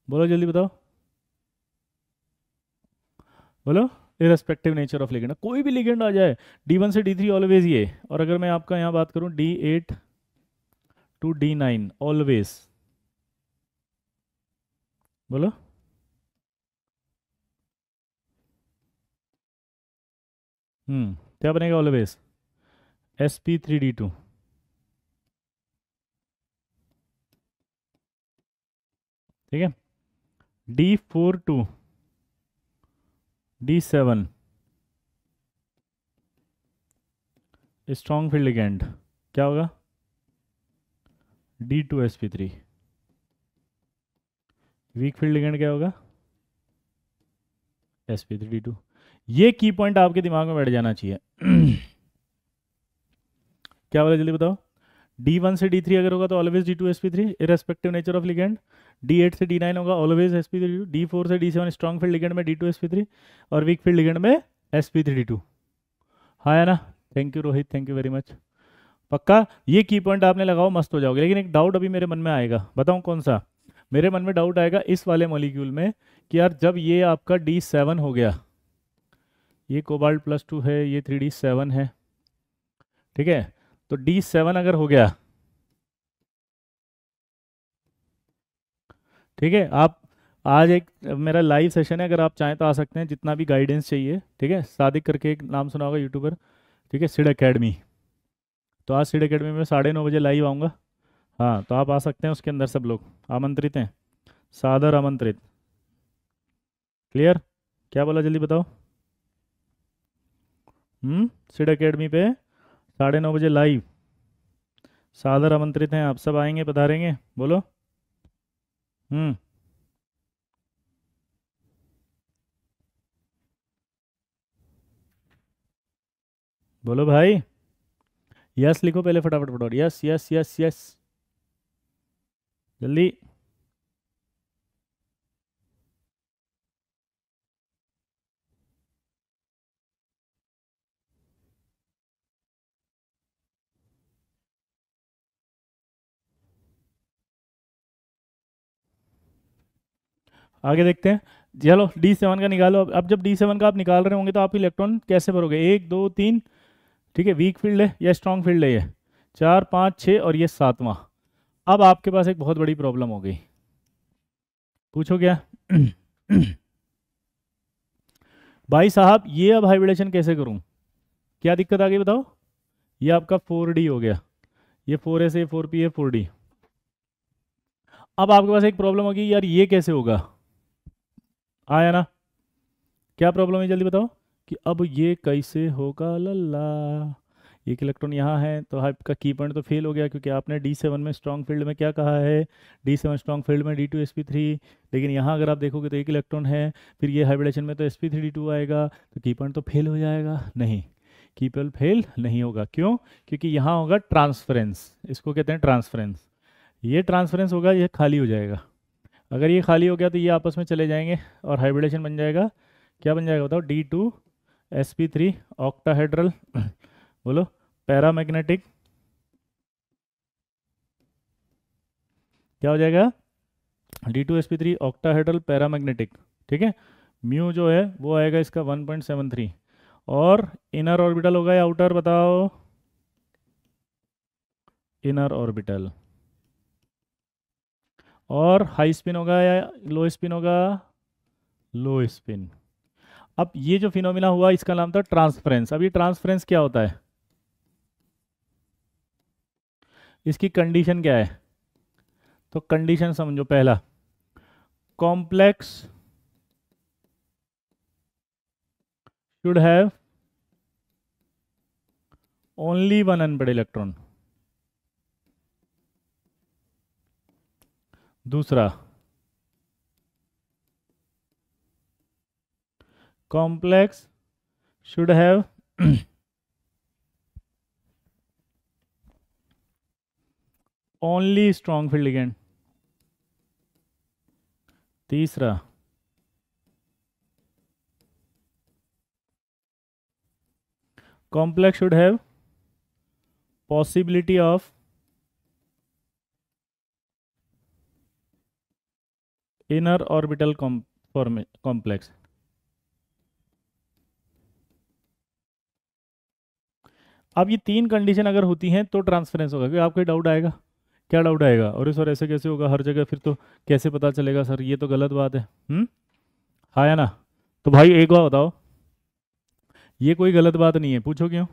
बोलो जल्दी बताओ, बोलो, इररेस्पेक्टिव नेचर ऑफ लिगेंड, कोई भी लिगेंड आ जाए, D1 से D3 ऑलवेज ये। और अगर मैं आपका यहाँ बात करूँ D8 टू D9 ऑलवेज, बोलो, क्या बनेगा ऑलवेज, sp3d2। ठीक है, D4 to D7 strong field ligand, क्या होगा, D2sp3। वीक फील्ड लिगेंड क्या होगा, sp3d2। ये की पॉइंट आपके दिमाग में बैठ जाना चाहिए। क्या बोला, जल्दी बताओ, D1 से D3 अगर होगा तो always D2sp3 irrespective nature of ligand, D8 से D9 होगा ऑलवेज sp3d2, D4 से D7 स्ट्रॉन्ग फील्ड लिगेंड में D2sp3, और वीक फील्ड लिगेंड में sp3d2। हाँ है ना? Thank you Rohit, thank you very much. पक्का ये की पॉइंट आपने लगाओ, मस्त हो जाओगे। लेकिन एक डाउट अभी मेरे मन में आएगा, बताऊं कौन सा? मेरे मन में डाउट आएगा इस वाले मॉलिक्यूल में, कि यार जब ये आपका D7 हो गया, ये कोबाल्ट +2 है, ये 3D7 है, ठीक है, तो D7 अगर हो गया, ठीक है, आप आज एक मेरा लाइव सेशन है, अगर आप चाहें तो आ सकते हैं, जितना भी गाइडेंस चाहिए, ठीक है। सादिक करके एक नाम सुना होगा यूट्यूबर, ठीक है, सिड एकेडमी, तो आज सिड एकेडमी में 9:30 बजे लाइव आऊँगा। हाँ, तो आप आ सकते हैं, उसके अंदर सब लोग आमंत्रित हैं, सादर आमंत्रित। क्लियर? क्या बोला, जल्दी बताओ। सिड एकेडमी पे 9:30 बजे लाइव, सादर आमंत्रित हैं आप सब, आएंगे, पधारेंगे, बोलो। हम्म बोलो भाई, यस लिखो पहले, फटाफट फटाफट, यस यस यस यस, जल्दी। आगे देखते हैं। चलो D7 का निकालो। अब जब D7 का आप निकाल रहे होंगे तो आप इलेक्ट्रॉन कैसे भरोगे, 1 2 3, ठीक है, वीक फील्ड है या स्ट्रॉन्ग फील्ड है, ये 4 5 6 और ये 7वां। अब आपके पास एक बहुत बड़ी प्रॉब्लम हो गई, पूछो क्या? भाई साहब ये अब हाइब्रिडेशन कैसे करूं, क्या दिक्कत आ गई बताओ? ये आपका 4D हो गया, ये 4S है, 4P है, 4D। अब आपके पास एक प्रॉब्लम होगी, यार ये कैसे होगा, आया ना? क्या प्रॉब्लम है जल्दी बताओ कि अब ये कैसे होगा लल्ला। एक इलेक्ट्रॉन यहाँ है तो आपका की पॉइंट तो फेल हो गया, क्योंकि आपने D7 में स्ट्रॉन्ग फील्ड में क्या कहा है, D7 स्ट्रॉन्ग फील्ड में D2sp3। लेकिन यहाँ अगर आप देखोगे तो एक इलेक्ट्रॉन है, फिर ये हाइब्रिडेशन में तो sp3d2 आएगा, तो की पॉइंट तो फेल हो जाएगा। नहीं, की पॉइंट फेल नहीं होगा, क्यों? क्योंकि यहाँ होगा ट्रांसफरेंस, इसको कहते हैं ट्रांसफरेंस। ये ट्रांसफरेंस होगा, ये खाली हो जाएगा। अगर ये खाली हो गया तो ये आपस में चले जाएंगे और हाइब्रिडेशन बन जाएगा। क्या बन जाएगा बताओ? D2sp3 ऑक्टाहेड्रल बोलो, पैरामैग्नेटिक। क्या हो जाएगा? D2sp3 octahedral paramagnetic. ठीक है, म्यू जो है वो आएगा इसका 1.73। और इनर ऑर्बिटल होगा या आउटर बताओ? Inner orbital. और हाई स्पिन होगा या लो स्पिन होगा? लो स्पिन। अब ये जो फिनोमिना हुआ इसका नाम था ट्रांसफरेंस। अब ये ट्रांसफरेंस क्या होता है, इसकी कंडीशन क्या है? तो कंडीशन समझो, पहला, complex should have only one unpaired electron. दूसरा, complex should have only strong field ligand. तीसरा, complex should have possibility of inner orbital complex. अब ये तीन कंडीशन अगर होती हैं तो ट्रांसफरेंस होगा। क्योंकि आपको डाउट आएगा, क्या डाउट आएगा? और सर ऐसे कैसे होगा हर जगह, फिर तो कैसे पता चलेगा सर, ये तो गलत बात है। हाँ या ना? तो भाई एक बार बताओ, ये कोई गलत बात नहीं है, पूछो क्यों?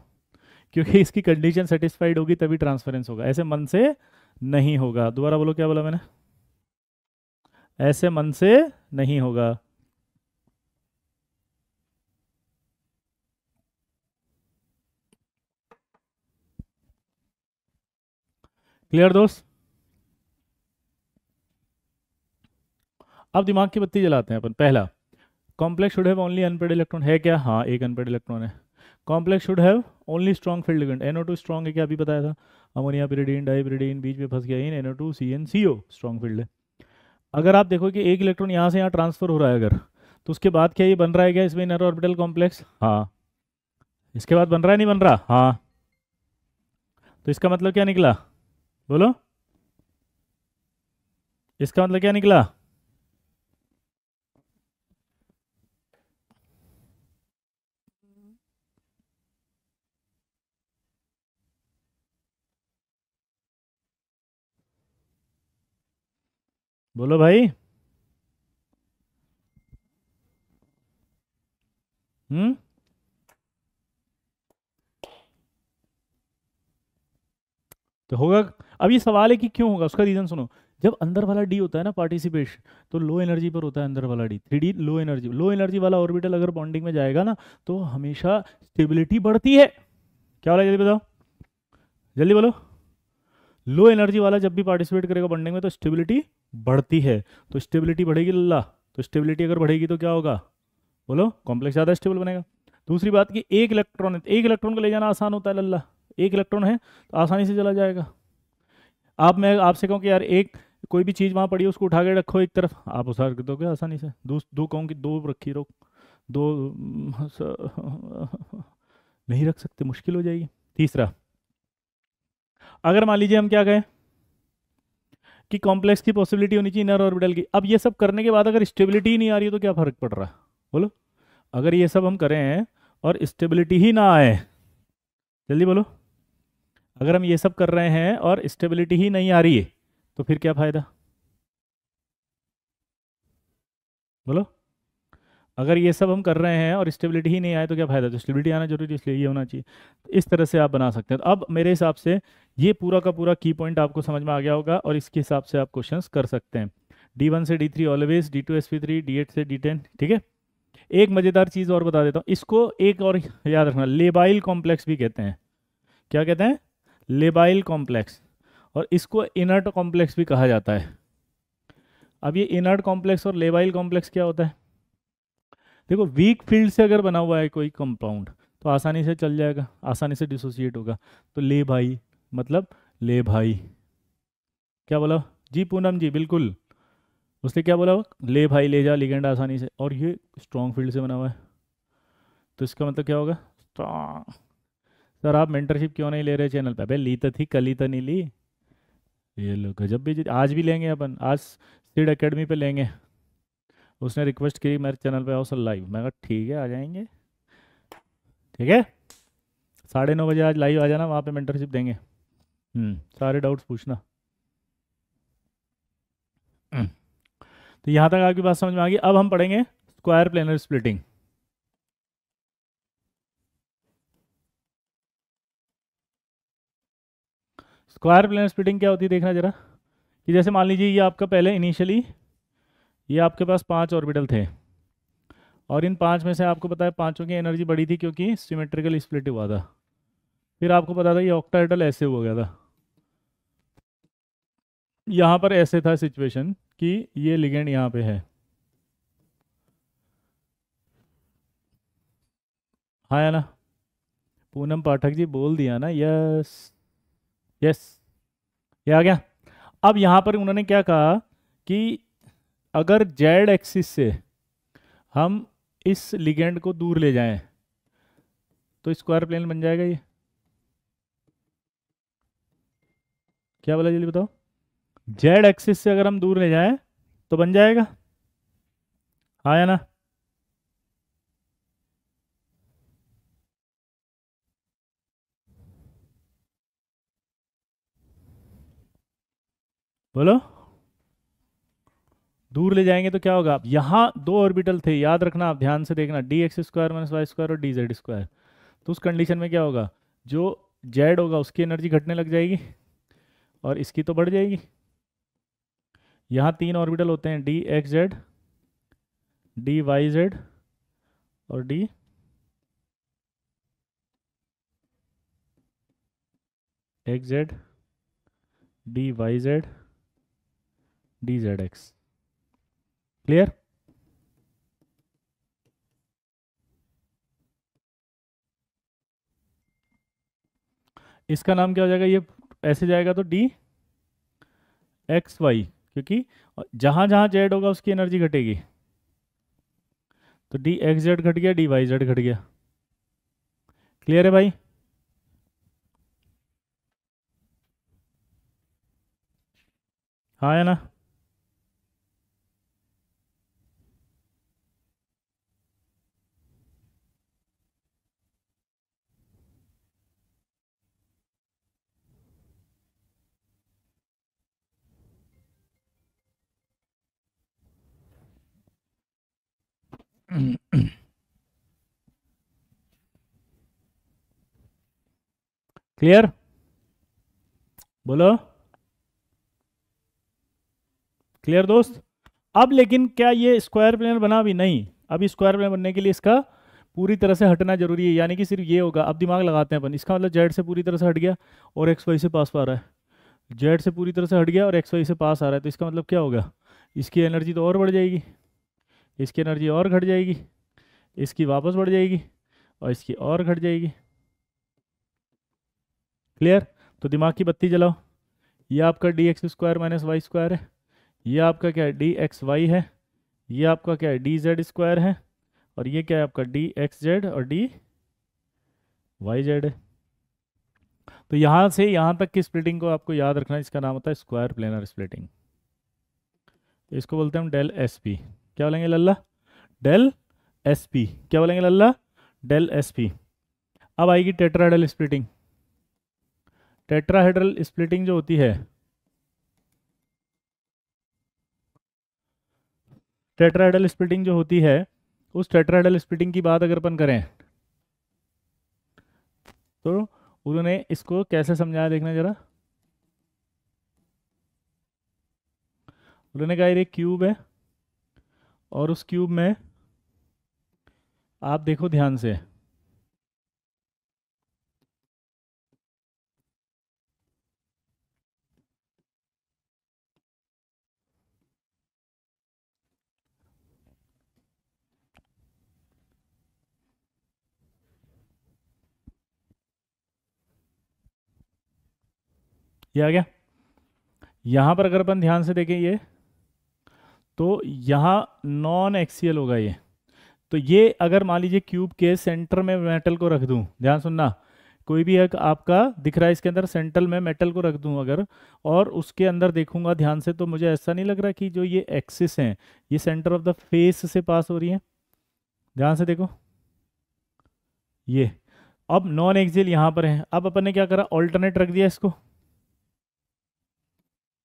क्योंकि इसकी कंडीशन सेटिस्फाइड होगी तभी ट्रांसफरेंस होगा, ऐसे मन से नहीं होगा। दोबारा बोलो, क्या बोला मैंने? ऐसे मन से नहीं होगा। क्लियर दोस्त? अब दिमाग की बत्ती जलाते हैं अपन। पहला, complex should have only unpaired electron, है क्या? हाँ, एक अनपेड इलेक्ट्रॉन है। Complex should have only strong field ligand, NO2 strong है, क्या अभी बताया था? अमोनिया पिरिडीन डाइपिरिडीन बीच में फंस गया इन, NO2 CnCO स्ट्रॉन्ग फील्ड है। अगर आप देखो कि एक इलेक्ट्रॉन यहाँ से यहाँ ट्रांसफर हो रहा है अगर, तो उसके बाद क्या ये बन रहा है क्या इसमें इनर ऑर्बिटल कॉम्प्लेक्स? हाँ। इसके बाद बन रहा है नहीं बन रहा? हाँ। तो इसका मतलब क्या निकला, बोलो? इसका मतलब क्या निकला? बोलो भाई। हम्म तो होगा। अब ये सवाल है कि क्यों होगा, उसका रीजन सुनो। जब अंदर वाला डी होता है ना पार्टिसिपेशन, तो लो एनर्जी पर होता है अंदर वाला डी। 3D लो एनर्जी वाला ऑर्बिटल अगर बॉन्डिंग में जाएगा ना, तो हमेशा स्टेबिलिटी बढ़ती है। क्या वाला, जल्दी बताओ, जल्दी बोलो। लो एनर्जी वाला जब भी पार्टिसिपेट करेगा बॉन्डिंग में तो स्टेबिलिटी बढ़ती है। तो स्टेबिलिटी बढ़ेगी लल्ला, तो स्टेबिलिटी अगर बढ़ेगी तो क्या होगा, बोलो? कॉम्प्लेक्स ज़्यादा स्टेबल बनेगा। दूसरी बात कि एक इलेक्ट्रॉन है, एक इलेक्ट्रॉन को ले जाना आसान होता है लल्ला। एक इलेक्ट्रॉन है तो आसानी से चला जाएगा। आप, मैं आपसे कहूँ कि यार एक कोई भी चीज़ वहाँ पड़ी है उसको उठा के रखो एक तरफ, आप उतार दोगे आसानी से। दो कहूँ कि दो रखी रहो, दो नहीं रख सकते, मुश्किल हो जाएगी। तीसरा, अगर मान लीजिए हम क्या कहें कि कॉम्प्लेक्स की पॉसिबिलिटी होनी चाहिए इनर ऑर्बिटल की। अब ये सब करने के बाद अगर स्टेबिलिटी ही नहीं आ रही है तो क्या फर्क पड़ रहा है, बोलो? अगर ये सब हम करें और स्टेबिलिटी ही ना आए, जल्दी बोलो। अगर हम ये सब कर रहे हैं और स्टेबिलिटी ही नहीं आ रही है तो फिर क्या फ़ायदा? बोलो। अगर ये सब हम कर रहे हैं और स्टेबिलिटी ही नहीं आए तो क्या फ़ायदा? तो स्टेबिलिटी आना जरूरी है, इसलिए ये होना चाहिए। तो इस तरह से आप बना सकते हैं। तो अब मेरे हिसाब से ये पूरा का पूरा की पॉइंट आपको समझ में आ गया होगा और इसके हिसाब से आप क्वेश्चंस कर सकते हैं। D1 से D3 always, D2 sp3, D8 से D10। ठीक है। एक मज़ेदार चीज़ और बता देता हूँ, इसको एक और याद रखना, लेबाइल कॉम्प्लेक्स भी कहते हैं। क्या कहते हैं? Labile complex. और इसको इनर्ट कॉम्प्लेक्स भी कहा जाता है। अब ये इनर्ट कॉम्प्लेक्स और लेबाइल कॉम्प्लेक्स क्या होता है? देखो, वीक फील्ड से अगर बना हुआ है कोई कंपाउंड तो आसानी से चल जाएगा, आसानी से डिसोसिएट होगा। तो ले भाई मतलब ले भाई। क्या बोला जी? पूनम जी बिल्कुल। उसने क्या बोला? ले भाई ले जा लिगेंड आसानी से। और ये स्ट्रॉन्ग फील्ड से बना हुआ है तो इसका मतलब क्या होगा? स्ट्रॉन्ग। सर आप मेंटरशिप क्यों नहीं ले रहे चैनल पे? अबे ली तो थी, कल ही तो नहीं ली। ये लोग गजब भी, आज भी लेंगे अपन, आज सीड एकेडमी पे लेंगे। उसने रिक्वेस्ट की मेरे चैनल पे आओ सर लाइव, मैं कहा ठीक है आ जाएंगे। ठीक है, 9:30 बजे आज लाइव आ जाना, वहाँ पे मेंटरशिप देंगे। सारे डाउट्स पूछना। हम्म, तो यहाँ तक आपकी बात समझ में आ गई। अब हम पढ़ेंगे square planar splitting. Square planar splitting क्या होती है देखना जरा। कि जैसे मान लीजिए ये आपका पहले इनिशियली ये आपके पास 5 ऑर्बिटल थे और इन 5 में से आपको पता है पांचों की एनर्जी बढ़ी थी क्योंकि सिमेट्रिकल स्प्लिट हुआ था। फिर आपको पता था ये ऑक्टाहेड्रल ऐसे हो गया था। यहाँ पर ऐसे था सिचुएशन कि ये लिगेंड यहाँ पे है। हाँ या ना? पूनम पाठक जी बोल दिया ना यस। यस, ये आ गया। अब यहाँ पर उन्होंने क्या कहा कि अगर जेड एक्सिस से हम इस लिगेंड को दूर ले जाएं तो स्क्वायर प्लेन बन जाएगा ये। क्या बोला जल्दी बताओ? जेड एक्सिस से अगर हम दूर ले जाएं तो बन जाएगा। हाँ या ना? बोलो। दूर ले जाएंगे तो क्या होगा? अब यहाँ 2 ऑर्बिटल थे, याद रखना, आप ध्यान से देखना, d x square minus y square और डी जेड स्क्वायर। तो उस कंडीशन में क्या होगा? जो जेड होगा उसकी एनर्जी घटने लग जाएगी और इसकी तो बढ़ जाएगी। यहाँ 3 ऑर्बिटल होते हैं, d x z, d y z और d x z, d y z, d z x. Clear? इसका नाम क्या हो जाएगा? ये ऐसे जाएगा तो डी एक्स वाई, क्योंकि जहाँ जहाँ जेड होगा उसकी एनर्जी घटेगी। तो डी एक्स जेड घट गया, डी वाई जेड घट गया। क्लियर है भाई? हाँ या ना? क्लियर? बोलो। क्लियर दोस्त? अब लेकिन क्या ये स्क्वायर प्लेन बना? भी नहीं। अभी स्क्वायर प्लेन बनने के लिए इसका पूरी तरह से हटना जरूरी है, यानी कि सिर्फ ये होगा। अब दिमाग लगाते हैं अपन, इसका मतलब जेड से पूरी तरह से हट गया और एक्स वाई से पास आ रहा है। जेड से पूरी तरह से हट गया और एक्स वाई से पास आ रहा है, तो इसका मतलब क्या होगा? इसकी एनर्जी तो और बढ़ जाएगी, इसकी एनर्जी और घट जाएगी, इसकी वापस बढ़ जाएगी और इसकी और घट जाएगी। क्लियर? तो दिमाग की बत्ती जलाओ। ये आपका d x square minus y square है, ये आपका क्या है? डी एक्स वाई है, ये आपका क्या है? डी जेड स्क्वायर है, और ये क्या है आपका? डी एक्स जेड और डी वाई जेड है। तो यहाँ से यहाँ तक की स्प्लिटिंग को आपको याद रखना है, इसका नाम होता है स्क्वायर प्लेनर स्प्लिटिंग। इसको बोलते हैं हम डेल एस पी। क्या बोलेंगे लल्ला? Del s P. क्या बोलेंगे लल्ला? Del s P. अब आएगी टेट्राहेड्रल स्प्लिटिंग। टेट्राहेड्रल स्प्लिटिंग जो होती है, टेट्राहेड्रल स्प्लिटिंग जो होती है, उस टेट्राहेड्रल स्प्लिटिंग की बात अगर अपन करें तो उन्होंने इसको कैसे समझाया, देखना जरा। उन्होंने कहा ये क्यूब है और उस क्यूब में आप देखो ध्यान से, ये आ गया। यहाँ पर अगर अपन ध्यान से देखें ये, तो यहाँ नॉन एक्सियल होगा ये। तो ये अगर मान लीजिए क्यूब के सेंटर में मेटल को रख दूं, ध्यान सुनना, कोई भी एक आपका दिख रहा है इसके अंदर, सेंटर में मेटल को रख दूं अगर, और उसके अंदर देखूंगा ध्यान से, तो मुझे ऐसा नहीं लग रहा कि जो ये एक्सिस हैं ये सेंटर ऑफ द फेस से पास हो रही है। ध्यान से देखो ये, अब नॉन एक्सियल यहाँ पर है। अब अपन ने क्या करा, ऑल्टरनेट रख दिया इसको,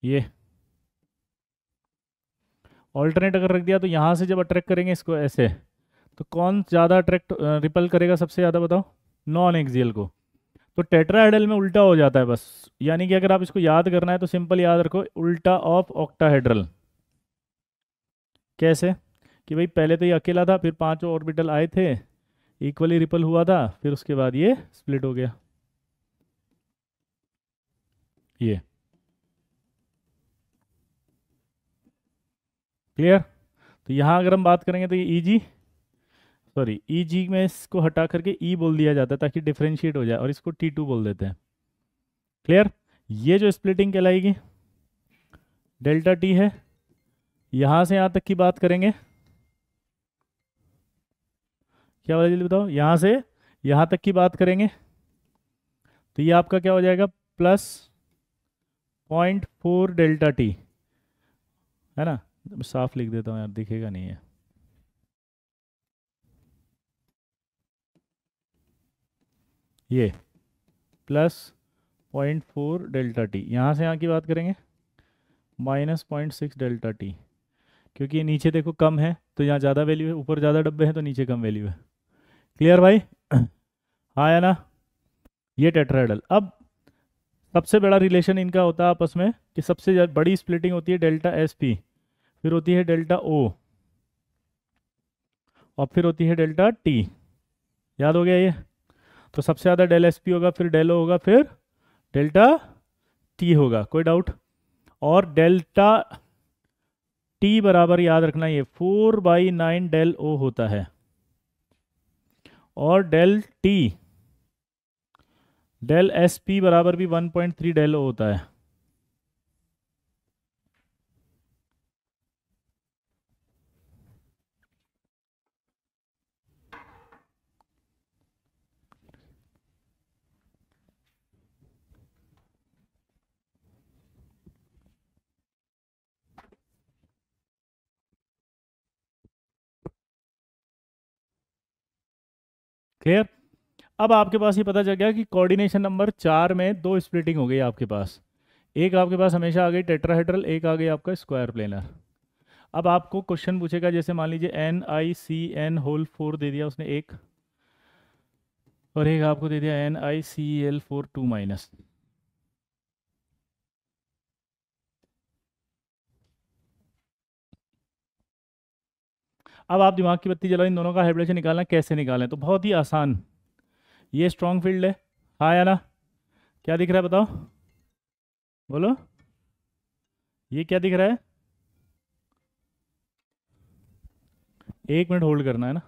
ये ऑल्टरनेट अगर रख दिया तो यहाँ से जब अट्रैक्ट करेंगे इसको ऐसे, तो कौन ज़्यादा अट्रैक्ट रिपल करेगा सबसे ज़्यादा, बताओ, नॉन एक्सियल को। तो टेट्राहेड्रल में उल्टा हो जाता है बस, यानी कि अगर आप इसको याद करना है तो सिंपल याद रखो, उल्टा ऑफ ऑक्टाहेड्रल। कैसे, कि भाई पहले तो ये अकेला था, फिर पांचों ऑर्बिटल आए थे, इक्वली रिपल हुआ था, फिर उसके बाद ये स्प्लिट हो गया, ये क्लियर। तो यहाँ अगर हम बात करेंगे तो ये ईजी, सॉरी ईजी में इसको हटा करके ई बोल दिया जाता है ताकि डिफ्रेंशिएट हो जाए, और इसको T2 बोल देते हैं। क्लियर। ये जो स्प्लिटिंग कहलाएगी डेल्टा टी है। यहाँ से यहाँ तक की बात करेंगे, क्या होगा जल्दी बताओ, यहाँ से यहाँ तक की बात करेंगे तो ये आपका क्या हो जाएगा, प्लस 0.4 डेल्टा टी, है ना। साफ लिख देता हूँ यार, दिखेगा नहीं है, ये प्लस 0.4 डेल्टा टी। यहाँ से यहाँ की बात करेंगे -0.6 डेल्टा टी, क्योंकि ये नीचे देखो कम है तो यहाँ ज़्यादा वैल्यू है, ऊपर ज़्यादा डब्बे हैं तो नीचे कम वैल्यू है। क्लियर भाई। हाँ या ना। ये टेट्राहेड्रल। अब सबसे बड़ा रिलेशन इनका होता है आपस में कि सबसे बड़ी स्प्लिटिंग होती है डेल्टा एस पी, फिर होती है डेल्टा ओ, और फिर होती है डेल्टा टी। याद हो गया ये। तो सबसे ज़्यादा डेल एस पी होगा, फिर डेल ओ होगा, फिर डेल्टा टी होगा, कोई डाउट। और डेल्टा टी बराबर याद रखना ये 4/9 डेल ओ होता है, और del t, del s p बराबर भी 1.3 डेल ओ होता है। क्लियर। अब आपके पास ये पता चल गया कि कोऑर्डिनेशन नंबर 4 में दो स्प्लिटिंग हो गई आपके पास। एक आपके पास हमेशा आ गई टेट्राहेड्रल, एक आ गई आपका स्क्वायर प्लेनर। अब आपको क्वेश्चन पूछेगा, जैसे मान लीजिए NiCN होल 4 दे दिया उसने एक, और एक आपको दे दिया NiCl4 2-। अब आप दिमाग की बत्ती जलाओ, इन दोनों का हाइब्रिडेशन निकालना कैसे निकालें, तो बहुत ही आसान। ये स्ट्रॉन्ग फील्ड है, हाँ या ना। क्या दिख रहा है बताओ, बोलो, ये क्या दिख रहा है, 1 मिनट होल्ड करना है ना।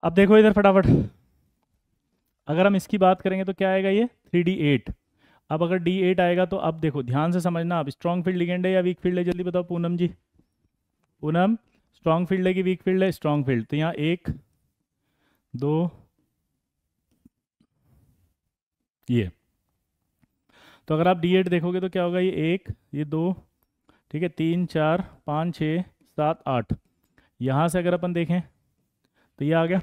अब देखो इधर फटाफट, अगर हम इसकी बात करेंगे तो क्या आएगा ये 3D8। अब अगर D8 आएगा तो अब देखो ध्यान से समझना, आप स्ट्रॉन्ग फील्ड लिगेंड है या वीक फील्ड है, जल्दी बताओ पूनम जी। पूनम, स्ट्रॉन्ग फील्ड है कि वीक फील्ड है? Strong field. तो यहाँ 1 2 ये, तो अगर आप D8 देखोगे तो क्या होगा, ये 1 ये 2, ठीक है, 3 4 5 6 7 8। यहाँ से अगर अपन देखें तो ये आ गया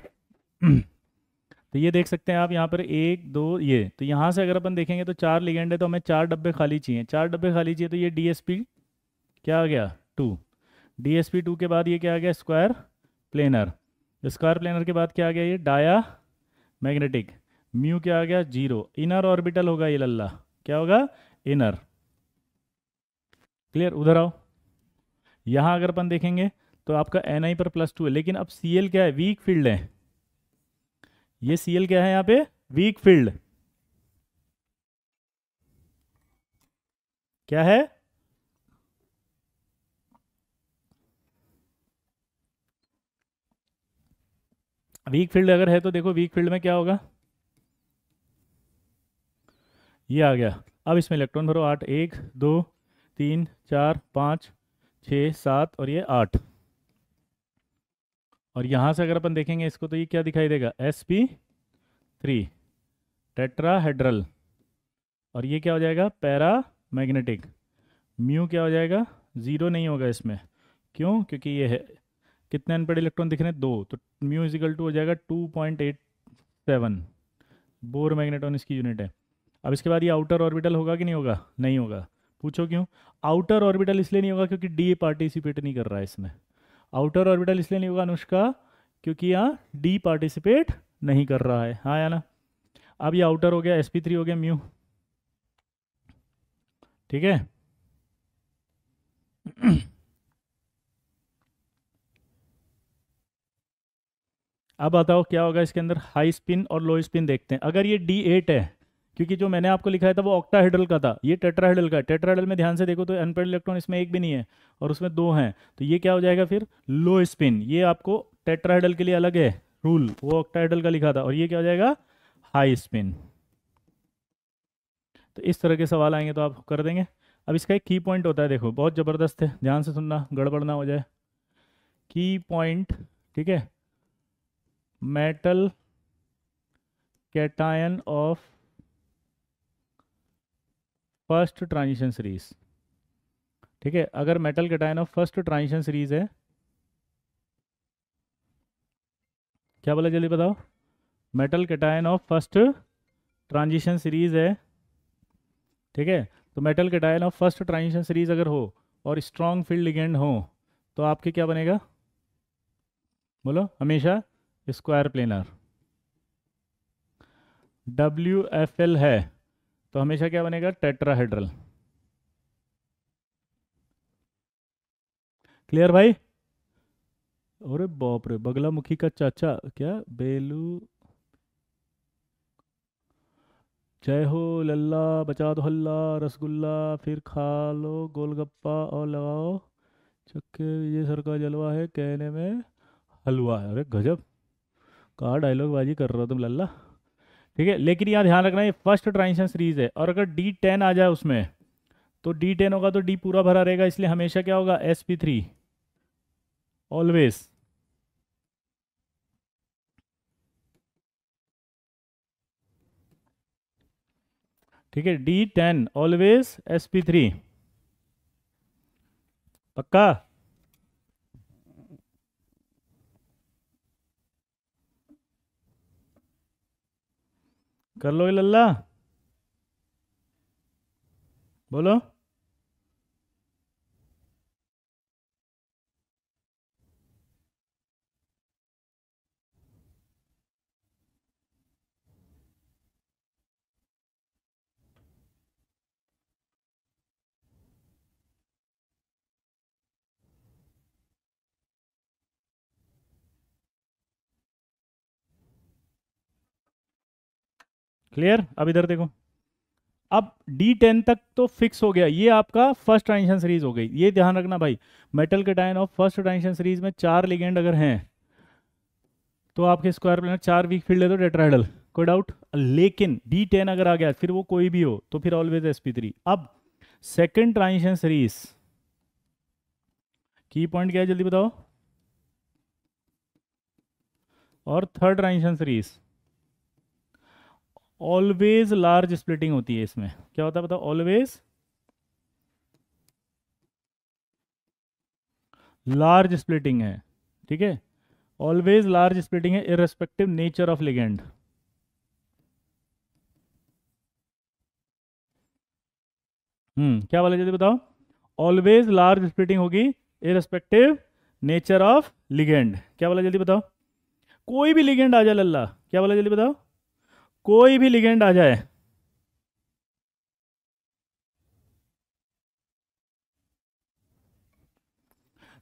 तो ये देख सकते हैं आप यहाँ पर 1 2 ये, तो यहाँ से अगर अपन देखेंगे तो 4 लिगेंड है, तो हमें 4 डब्बे खाली चाहिए, 4 डब्बे खाली चाहिए, तो ये DSP क्या आ गया 2। DSP 2 के बाद ये क्या आ गया, स्क्वायर प्लेनर। स्क्वायर प्लेनर के बाद क्या आ गया, ये डाया मैग्नेटिक। म्यू क्या आ गया 0। इनर ऑर्बिटल होगा ये लल्ला, क्या होगा इनर। क्लियर, उधर आओ। यहाँ अगर अपन देखेंगे तो आपका Ni पर +2 है, लेकिन अब Cl क्या है, वीक फील्ड है। ये Cl क्या है यहाँ पे, वीक फील्ड। क्या है, वीक फील्ड अगर है तो देखो वीक फील्ड में क्या होगा, ये आ गया। अब इसमें इलेक्ट्रॉन भरो 8, 1 2 3 4 5 6 7 और ये 8। और यहाँ से अगर अपन देखेंगे इसको तो ये क्या दिखाई देगा, sp3 टेट्राहेड्रल। और ये क्या हो जाएगा, पैरा मैग्नेटिक। म्यू क्या हो जाएगा, 0 नहीं होगा इसमें, क्यों, क्योंकि ये है, कितने अनपेड इलेक्ट्रॉन दिख रहे हैं, 2, तो म्यू इजिकल टू हो जाएगा 2.87। बोर मैग्नेटॉन इसकी यूनिट है। अब इसके बाद ये आउटर ऑर्बिटल होगा कि नहीं होगा, नहीं होगा। पूछो क्यों, आउटर ऑर्बिटल इसलिए नहीं होगा क्योंकि डी पार्टिसिपेट नहीं कर रहा है इसमें। आउटर ऑर्बिटल इसलिए नहीं होगा अनुष्का, क्योंकि यहाँ डी पार्टिसिपेट नहीं कर रहा है, हाँ या ना। अब ये आउटर हो गया, sp3 हो गया म्यू, ठीक है। अब बताओ क्या होगा इसके अंदर, हाई स्पिन और लो स्पिन देखते हैं। अगर ये D8 है, क्योंकि जो मैंने आपको लिखाया था वो ऑक्टाहेड्रल का था, ये टेट्राहेड्रल का है। टेट्राहेड्रल में ध्यान से देखो तो अनपेड इलेक्ट्रॉन इसमें एक भी नहीं है और उसमें 2 हैं, तो ये क्या हो जाएगा फिर, लो स्पिन। ये आपको टेट्राहेड्रल के लिए अलग है रूल, वो ऑक्टाहेड्रल का लिखा था, और ये क्या हो जाएगा, हाई स्पिन। तो इस तरह के सवाल आएंगे तो आप कर देंगे। अब इसका एक की पॉइंट होता है, देखो बहुत ज़बरदस्त है, ध्यान से सुनना, गड़बड़ ना हो जाए। की पॉइंट, ठीक है, metal cation of first transition series, ठीक है। अगर metal cation of first transition series है, क्या बोला जल्दी बताओ, metal cation of first transition series है, ठीक है। तो metal cation of first transition series अगर हो और स्ट्रॉन्ग फील्ड लिगेंड हो तो आपके क्या बनेगा, बोलो, हमेशा स्क्वायर प्लेनर। WFL है तो हमेशा क्या बनेगा, टेट्राहेड्रल। क्लियर भाई। अरे बाप रे, बगलामुखी का चाचा क्या, बेलू, जय हो लल्ला, बचा दो हल्ला, रसगुल्ला, फिर खा लो गोलगप्पा और लगाओ चक्के, ये सर का जलवा है कहने में हलवा है। अरे गजब, कहाँ डायलॉग बाजी कर रहे हो तुम लल्ला, ठीक है। लेकिन यहाँ ध्यान रखना ये फर्स्ट ट्रांजिशन सीरीज है, और अगर D10 आ जाए उसमें तो D10 होगा तो डी पूरा भरा रहेगा, इसलिए हमेशा क्या होगा, sp3 ऑलवेज, ठीक है। D10 ऑलवेज sp3, पक्का। कर लोगे लल्ला, बोलो। क्लियर। अब इधर देखो, अब D10 तक तो फिक्स हो गया, ये आपका फर्स्ट ट्रांजिशन सीरीज हो गई। ये ध्यान रखना भाई, metal cation of first transition series में 4 लिगेंड अगर हैं तो आपके स्क्वायर प्लेनर 4 वीक फील्ड है तो टेट्राहेड्रल, कोई डाउट। लेकिन D10 अगर आ गया फिर वो कोई भी हो तो फिर ऑलवेज sp3। अब सेकंड ट्रांजिशन सीरीज की पॉइंट क्या है जल्दी बताओ, और third transition series always large splitting होती है। इसमें क्या होता है बताओ, ऑलवेज लार्ज स्प्लिटिंग है, ठीक है, ऑलवेज लार्ज स्प्लिटिंग है इररेस्पेक्टिव नेचर ऑफ लिगेंड। क्या वाला जल्दी बताओ, ऑलवेज लार्ज स्प्लिटिंग होगी इररेस्पेक्टिव नेचर ऑफ लिगेंड। क्या वाला जल्दी बताओ, कोई भी लिगेंड आ जाए लल्ला, क्या वाला जल्दी बताओ, कोई भी लिगेंड आ जाए,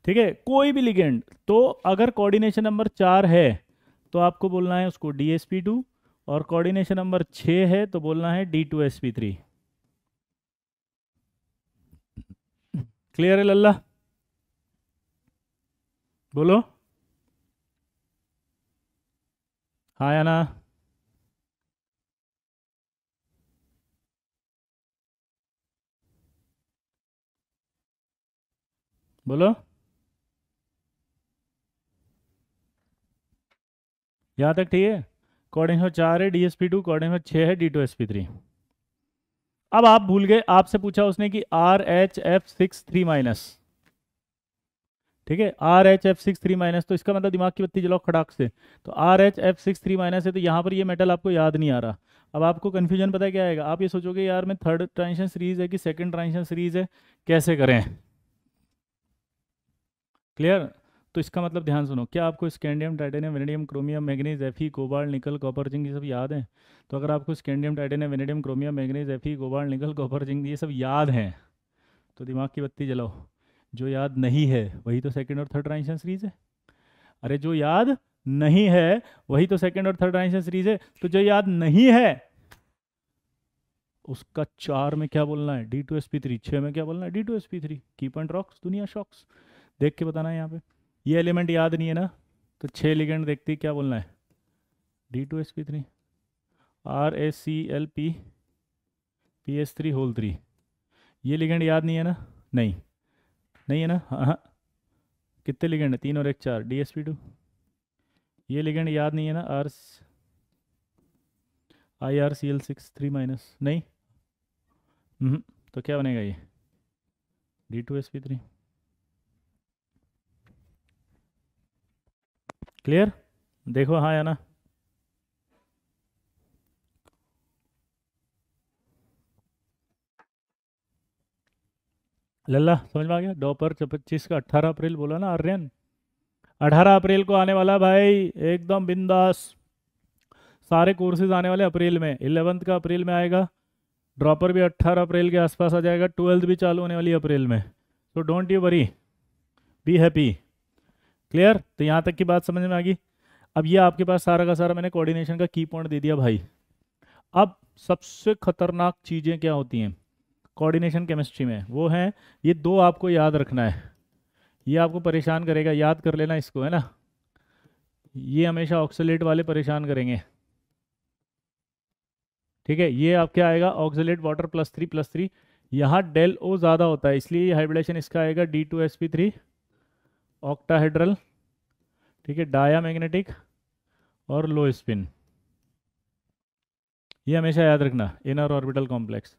ठीक है, कोई भी लिगेंड। तो अगर कोऑर्डिनेशन नंबर 4 है तो आपको बोलना है उसको DsP2, और कोऑर्डिनेशन नंबर 6 है तो बोलना है D2sp3। क्लियर है लल्ला, बोलो हाँ या ना। बोलो, यहाँ तक ठीक है। कोऑर्डिनेशन 4 है DsP2, कोऑर्डिनेशन 6 है D2sp3। अब आप भूल गए, आपसे पूछा उसने कि RHF63 माइनस, ठीक है, RHF63 माइनस, तो इसका मतलब दिमाग की बत्ती जलाओ खड़ाक से। तो RHF63 माइनस है तो यहाँ पर ये मेटल आपको याद नहीं आ रहा। अब आपको कन्फ्यूजन पता है क्या आएगा, आप ये सोचोगे यार मैं थर्ड ट्रांजिशन सीरीज है कि सेकंड ट्रांजिशन सीरीज है, कैसे करें। क्लियर। तो इसका मतलब ध्यान सुनो, क्या आपको scandium, titanium, vanadium, chromium, manganese, Fe, cobalt, निकल, कॉपर, जिंक ये सब याद है। तो अगर आपको scandium, titanium, vanadium, chromium, manganese, Fe, cobalt, निकल, कॉपर, जिंक ये सब याद हैं तो दिमाग की बत्ती जलाओ। जो याद नहीं है वही तो सेकंड और थर्ड ट्रांजिशन सीरीज है। अरे जो याद नहीं है वही तो सेकंड और थर्ड ट्रांजिशन सीरीज है। तो जो याद नहीं है उसका 4 में क्या बोलना है D2sp3, 6 में क्या बोलना है D2sp3। कीप एंड रॉक्स दुनिया शॉक्स, देख के बताना है यहाँ पे। ये एलिमेंट याद नहीं है ना, तो 6 लिगेंड देखती क्या बोलना है D2sp3 RaCl PS3 होल 3। ये लिगेंड याद नहीं है ना, नहीं नहीं है ना, हाँ हाँ। कितने लिगेंड है, 3 और 1 4 DsP2। ये लिगेंड याद नहीं है ना, IrCl63 माइनस, नहीं। तो क्या बनेगा ये D2sp3। क्लियर, देखो हाँ या ना। लल्ला समझ में आ गया। डॉपर 25 का 18 अप्रैल बोला ना आर्यन, 18 अप्रैल को आने वाला भाई, एकदम बिंदास। सारे कोर्सेज आने वाले अप्रैल में, 11th का अप्रैल में आएगा, ड्रॉपर भी 18 अप्रैल के आसपास आ जाएगा, 12th भी चालू होने वाली है अप्रैल में। तो don't you worry, be happy. Clear, तो यहाँ तक की बात समझ में आ गई। अब ये आपके पास सारा का सारा मैंने कोऑर्डिनेशन का की पॉइंट दे दिया भाई। अब सबसे खतरनाक चीज़ें क्या होती हैं कोऑर्डिनेशन केमिस्ट्री में, वो हैं ये दो आपको याद रखना है। ये आपको परेशान करेगा, याद कर लेना इसको, है ना। ये हमेशा ऑक्सीलेट वाले परेशान करेंगे, ठीक है। ये आपके आएगा ऑक्सीलेट वाटर +3 यहाँ डेल ओ ज़्यादा होता है इसलिए हाइब्रिडेशन इसका आएगा D2sp3 ऑक्टाहेड्रल, ठीक है, डाया मैग्नेटिक और लो स्पिन। ये हमेशा याद रखना, इनर ऑर्बिटल कॉम्प्लेक्स।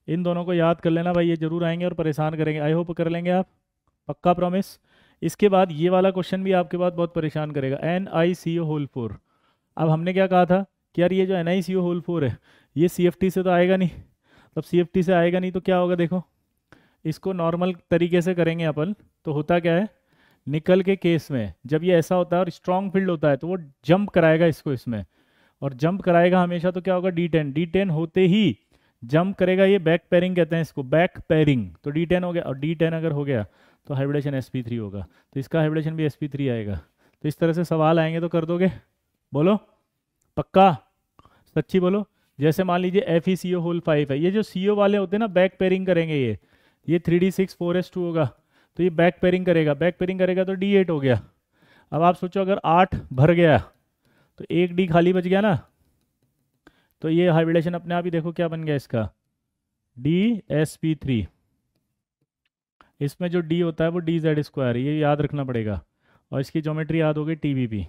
इन दोनों को याद कर लेना भाई, ये जरूर आएंगे और परेशान करेंगे। आई होप कर लेंगे आप, पक्का प्रॉमिस। इसके बाद ये वाला क्वेश्चन भी आपके बाद बहुत परेशान करेगा, NiCO4। अब हमने क्या कहा था कि यार ये जो NiCO4 है ये CFT से तो आएगा नहीं। तब CFT से आएगा नहीं तो क्या होगा, देखो इसको नॉर्मल तरीके से करेंगे अपन। तो होता क्या है, निकल के केस में जब ये ऐसा होता है और स्ट्रॉन्ग फील्ड होता है तो वो जंप कराएगा इसको इसमें, और जंप कराएगा हमेशा तो क्या होगा D10 होते ही जंप करेगा, ये बैक पेयरिंग कहते हैं इसको, बैक पेयरिंग। तो D10 हो गया, और D10 अगर हो गया तो हाइब्रिडेशन sp3 होगा, तो इसका हाइब्रिडेशन भी sp3 आएगा। तो इस तरह से सवाल आएंगे तो कर दोगे, बोलो पक्का, सच्ची बोलो। जैसे मान लीजिए FeCO5 है, ये जो CO वाले होते हैं ना बैक पेयरिंग करेंगे, ये 3d6 4s2 होगा, तो ये बैक पेयरिंग करेगा, बैक पेयरिंग करेगा तो D8 हो गया। अब आप सोचो अगर 8 भर गया तो एक डी खाली बच गया ना, तो ये हाइब्रिडेशन अपने आप ही देखो क्या बन गया इसका, DsP3। इसमें जो डी होता है वो dz², ये याद रखना पड़ेगा, और इसकी ज्योमेट्री याद हो गई TBP।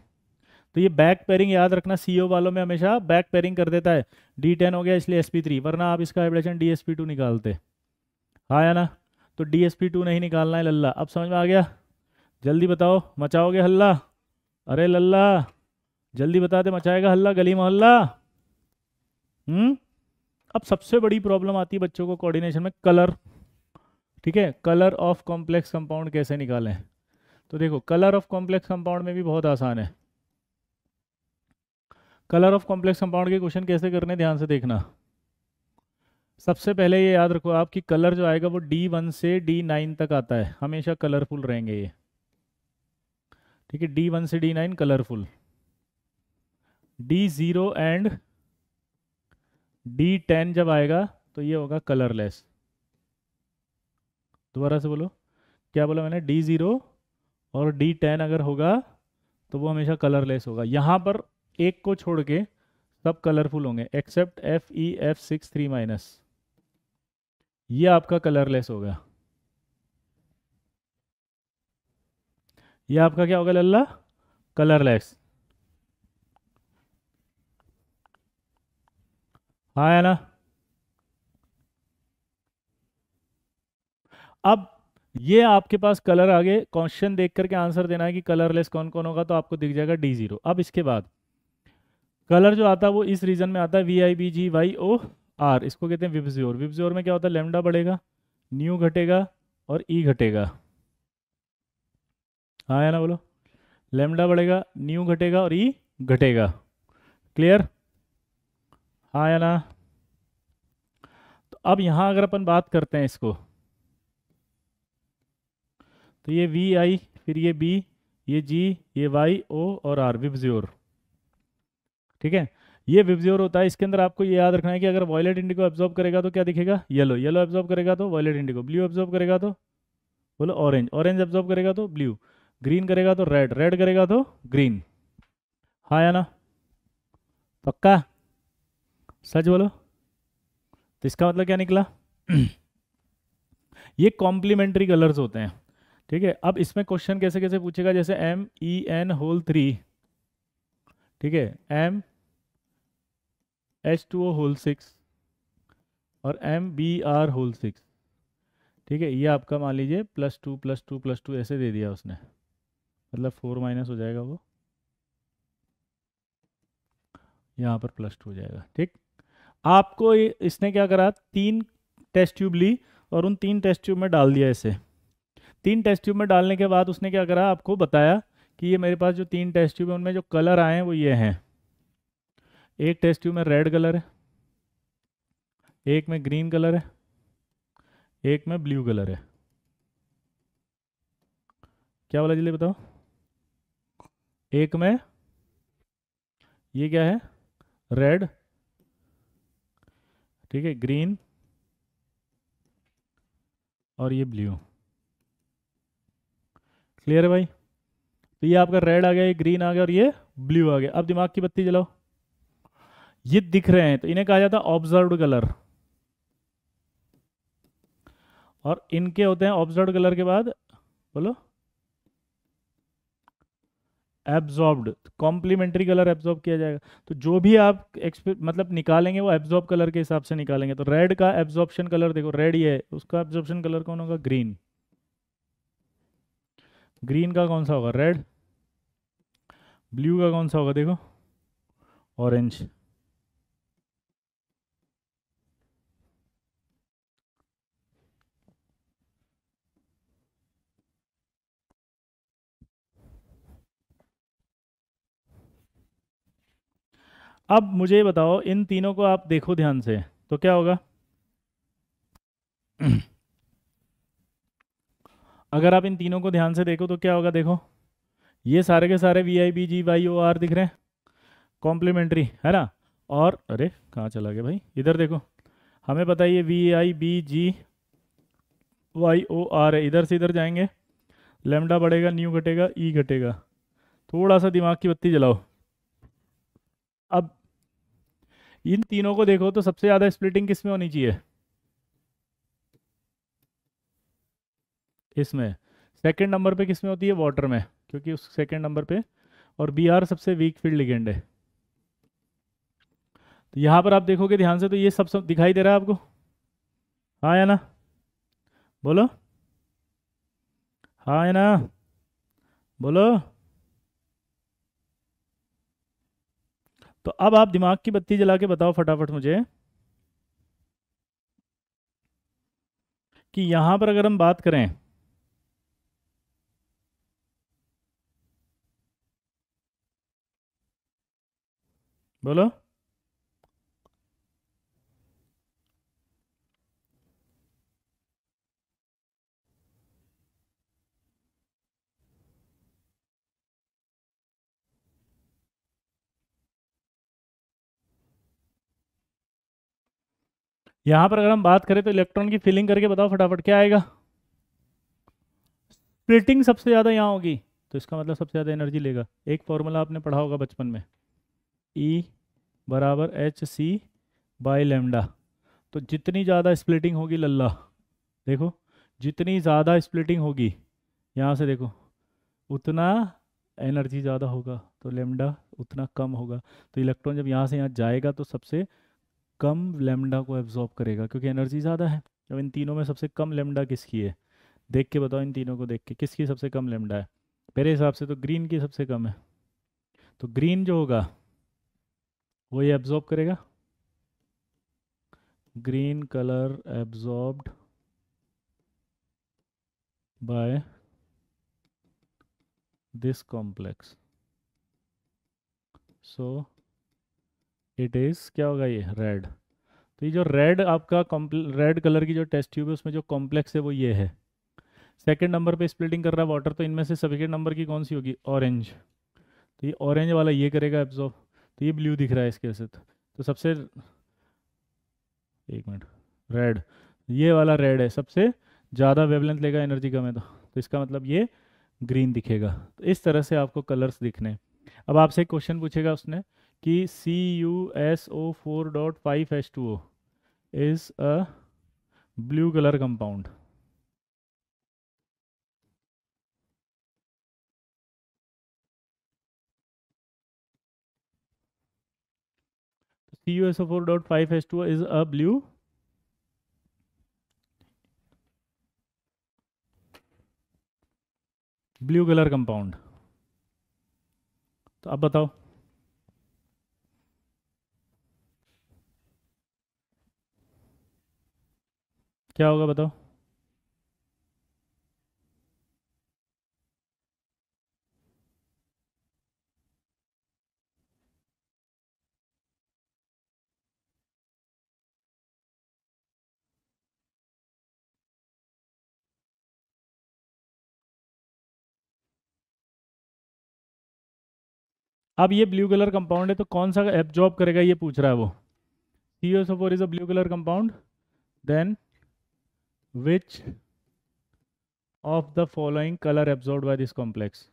तो ये बैक पेयरिंग याद रखना, CO वालों में हमेशा बैक पेयरिंग कर देता है, D10 हो गया इसलिए sp3, वरना आप इसका हाइब्रिडेशन DsP2 निकालते। हाँ या ना, तो DsP2 नहीं निकालना है लल्ला। अब समझ में आ गया? जल्दी बताओ, मचाओगे हल्ला? अरे लल्ला जल्दी बता दे, मचाएगा हल्ला गली मोहल्ला? अब सबसे बड़ी प्रॉब्लम आती है बच्चों को कोऑर्डिनेशन में, कलर। ठीक है, कलर ऑफ कॉम्प्लेक्स कंपाउंड कैसे निकालें? तो देखो कलर ऑफ कॉम्प्लेक्स कंपाउंड में भी बहुत आसान है। कलर ऑफ कॉम्प्लेक्स कंपाउंड के क्वेश्चन कैसे करने, ध्यान से देखना। सबसे पहले ये याद रखो आप कि कलर जो आएगा वो D1 से D9 तक आता है, हमेशा कलरफुल रहेंगे ये। ठीक है, D1 से D9 colourful, D0 and D10 जब आएगा तो ये होगा कलरलेस। दोबारा से बोलो, क्या बोला मैंने? D0 और D10 अगर होगा तो वो हमेशा कलरलेस होगा। यहाँ पर एक को छोड़ के सब कलरफुल होंगे एक्सेप्ट FeF63-, ये आपका कलरलेस होगा। ये आपका क्या होगा लल्ला? कलरलेस। हाँ है ना? अब ये आपके पास कलर आ गए, क्वेश्चन देख करके आंसर देना है कि कलरलेस कौन कौन होगा, तो आपको दिख जाएगा D0। अब इसके बाद कलर जो आता है वो इस रीजन में आता है VIBGYOR, इसको कहते हैं विब्ज्योर। विब्ज्योर में क्या होता है? लैम्डा बढ़ेगा, न्यू घटेगा और ई घटेगा। हाँ या ना बोलो, लैम्डा बढ़ेगा, न्यू घटेगा और ई घटेगा। क्लियर? हाँ या ना? तो अब यहाँ अगर अपन बात करते हैं इसको, तो ये VI, फिर ये B, ये G, ये Y, O और R, विब्ज्योर। ठीक है, ये विब्ज्योर होता है। इसके अंदर आपको ये याद रखना है कि अगर वॉयलेट इंडिगो एब्जॉर्ब करेगा तो क्या दिखेगा? येलो। येलो एब्जॉर्ब करेगा तो वॉयलेट इंडिगो। ब्लू एब्जॉर्ब करेगा तो बोलो ऑरेंज। ऑरेंज एब्जॉर्ब करेगा तो ब्लू। ग्रीन करेगा तो रेड। रेड करेगा तो ग्रीन। हाँ या ना? पक्का? सच बोलो। तो इसका मतलब क्या निकला? ये कॉम्प्लीमेंट्री कलर्स होते हैं। ठीक है, अब इसमें क्वेश्चन कैसे कैसे पूछेगा, जैसे MEN3, ठीक है, MH2O6 और MBr6। ठीक है, ये आपका मान लीजिए +2 +2 +2 ऐसे दे दिया उसने, मतलब 4- हो जाएगा वो, यहाँ पर +2 हो जाएगा। ठीक, आपको इसने क्या करा, 3 टेस्ट ट्यूब ली और उन 3 टेस्ट ट्यूब में डाल दिया इसे। 3 टेस्ट ट्यूब में डालने के बाद उसने क्या करा, आपको बताया कि ये मेरे पास जो 3 टेस्ट ट्यूब है उनमें जो कलर आए हैं वो ये हैं। एक टेस्ट ट्यूब में रेड कलर है, एक में ग्रीन कलर है, एक में ब्लू कलर है। क्या बोला जल्दी बताओ? एक में ये क्या है, रेड, ठीक है, ग्रीन और ये ब्लू। क्लियर है भाई? तो ये आपका रेड आ गया, ये ग्रीन आ गया और ये ब्लू आ गया। अब दिमाग की बत्ती जलाओ, ये दिख रहे हैं तो इन्हें कहा जाता है ऑब्जर्व्ड कलर, और इनके होते हैं ऑब्जर्व्ड कलर के बाद बोलो एब्जॉर्ब्ड। कॉम्प्लीमेंट्री कलर एब्जॉर्ब किया जाएगा। तो जो भी आप मतलब निकालेंगे वो एब्जॉर्ब कलर के हिसाब से निकालेंगे। तो रेड का एब्जॉर्प्शन कलर देखो, रेड ही है, उसका एब्जॉर्प्शन कलर कौन होगा? ग्रीन। ग्रीन का कौन सा होगा? रेड। ब्लू का कौन सा होगा? देखो, ऑरेंज। अब मुझे बताओ, इन तीनों को आप देखो ध्यान से, तो क्या होगा? अगर आप इन तीनों को ध्यान से देखो तो क्या होगा? देखो, ये सारे के सारे VIBGYOR दिख रहे हैं, कॉम्प्लीमेंट्री है ना। और अरे कहाँ चला गया भाई, इधर देखो, हमें पता है ये VIBGYOR है, इधर से इधर जाएंगे, लैम्डा बढ़ेगा, न्यू घटेगा, ई घटेगा। थोड़ा सा दिमाग की बत्ती जलाओ। अब इन तीनों को देखो तो सबसे ज़्यादा स्प्लिटिंग किस में होनी चाहिए? इसमें। सेकंड नंबर पे किस में होती है? वाटर में, क्योंकि उस सेकंड नंबर पे, और बी आर सबसे वीक फील्ड लिगेंड है। तो यहाँ पर आप देखोगे ध्यान से तो ये सब दिखाई दे रहा है आपको, हाँ या ना? बोलो, हाँ या ना? बोलो। तो अब आप दिमाग की बत्ती जला के बताओ फटाफट मुझे कि यहाँ पर अगर हम बात करें, बोलो, यहाँ पर अगर हम बात करें तो इलेक्ट्रॉन की फिलिंग करके बताओ फटाफट क्या आएगा? स्प्लिटिंग सबसे ज़्यादा यहाँ होगी, तो इसका मतलब सबसे ज़्यादा एनर्जी लेगा। एक फॉर्मूला आपने पढ़ा होगा बचपन में, E बराबर एच सी बाई लेमडा। तो जितनी ज़्यादा स्प्लिटिंग होगी लल्ला, देखो, जितनी ज़्यादा स्प्लिटिंग होगी, यहाँ से देखो, उतना एनर्जी ज़्यादा होगा, तो लेमडा उतना कम होगा। तो इलेक्ट्रॉन जब यहाँ से यहाँ जाएगा तो सबसे कम लेमडा को एब्जॉर्ब करेगा, क्योंकि एनर्जी ज़्यादा है। अब इन तीनों में सबसे कम लेमडा किसकी है? देख के बताओ, इन तीनों को देख के किसकी सबसे कम लेमडा है? मेरे हिसाब से तो ग्रीन की सबसे कम है। तो ग्रीन जो होगा वो ये एब्जॉर्ब करेगा, green colour absorbed bye this complex, so it is क्या होगा? ये रेड। तो ये जो रेड आपका रेड कलर की जो टेस्ट ट्यूब है उसमें जो कॉम्प्लेक्स है वो ये है। सेकंड नंबर पे स्प्लिटिंग कर रहा है वाटर, तो इनमें से सेकंड नंबर की कौन सी होगी? ऑरेंज। तो ये ऑरेंज वाला ये करेगा एब्जॉर्ब, तो ये ब्लू दिख रहा है इसके से। तो सबसे, एक मिनट, रेड, ये वाला रेड है, सबसे ज़्यादा वेवलेंथ लेगा, एनर्जी कम है, तो इसका मतलब ये ग्रीन दिखेगा। तो इस तरह से आपको कलर्स दिखने हैं। अब आपसे एक क्वेश्चन पूछेगा उसने कि CuSO4.5H2O is a blue colour compound. CuSO4.5H2O is a blue colour compound. तो अब बताओ क्या होगा, बताओ। अब ये ब्लू कलर कंपाउंड है तो कौन सा एब्जॉर्ब करेगा ये पूछ रहा है वो। CuSO4 is a blue colour compound, then which of the following colour absorb by this complex?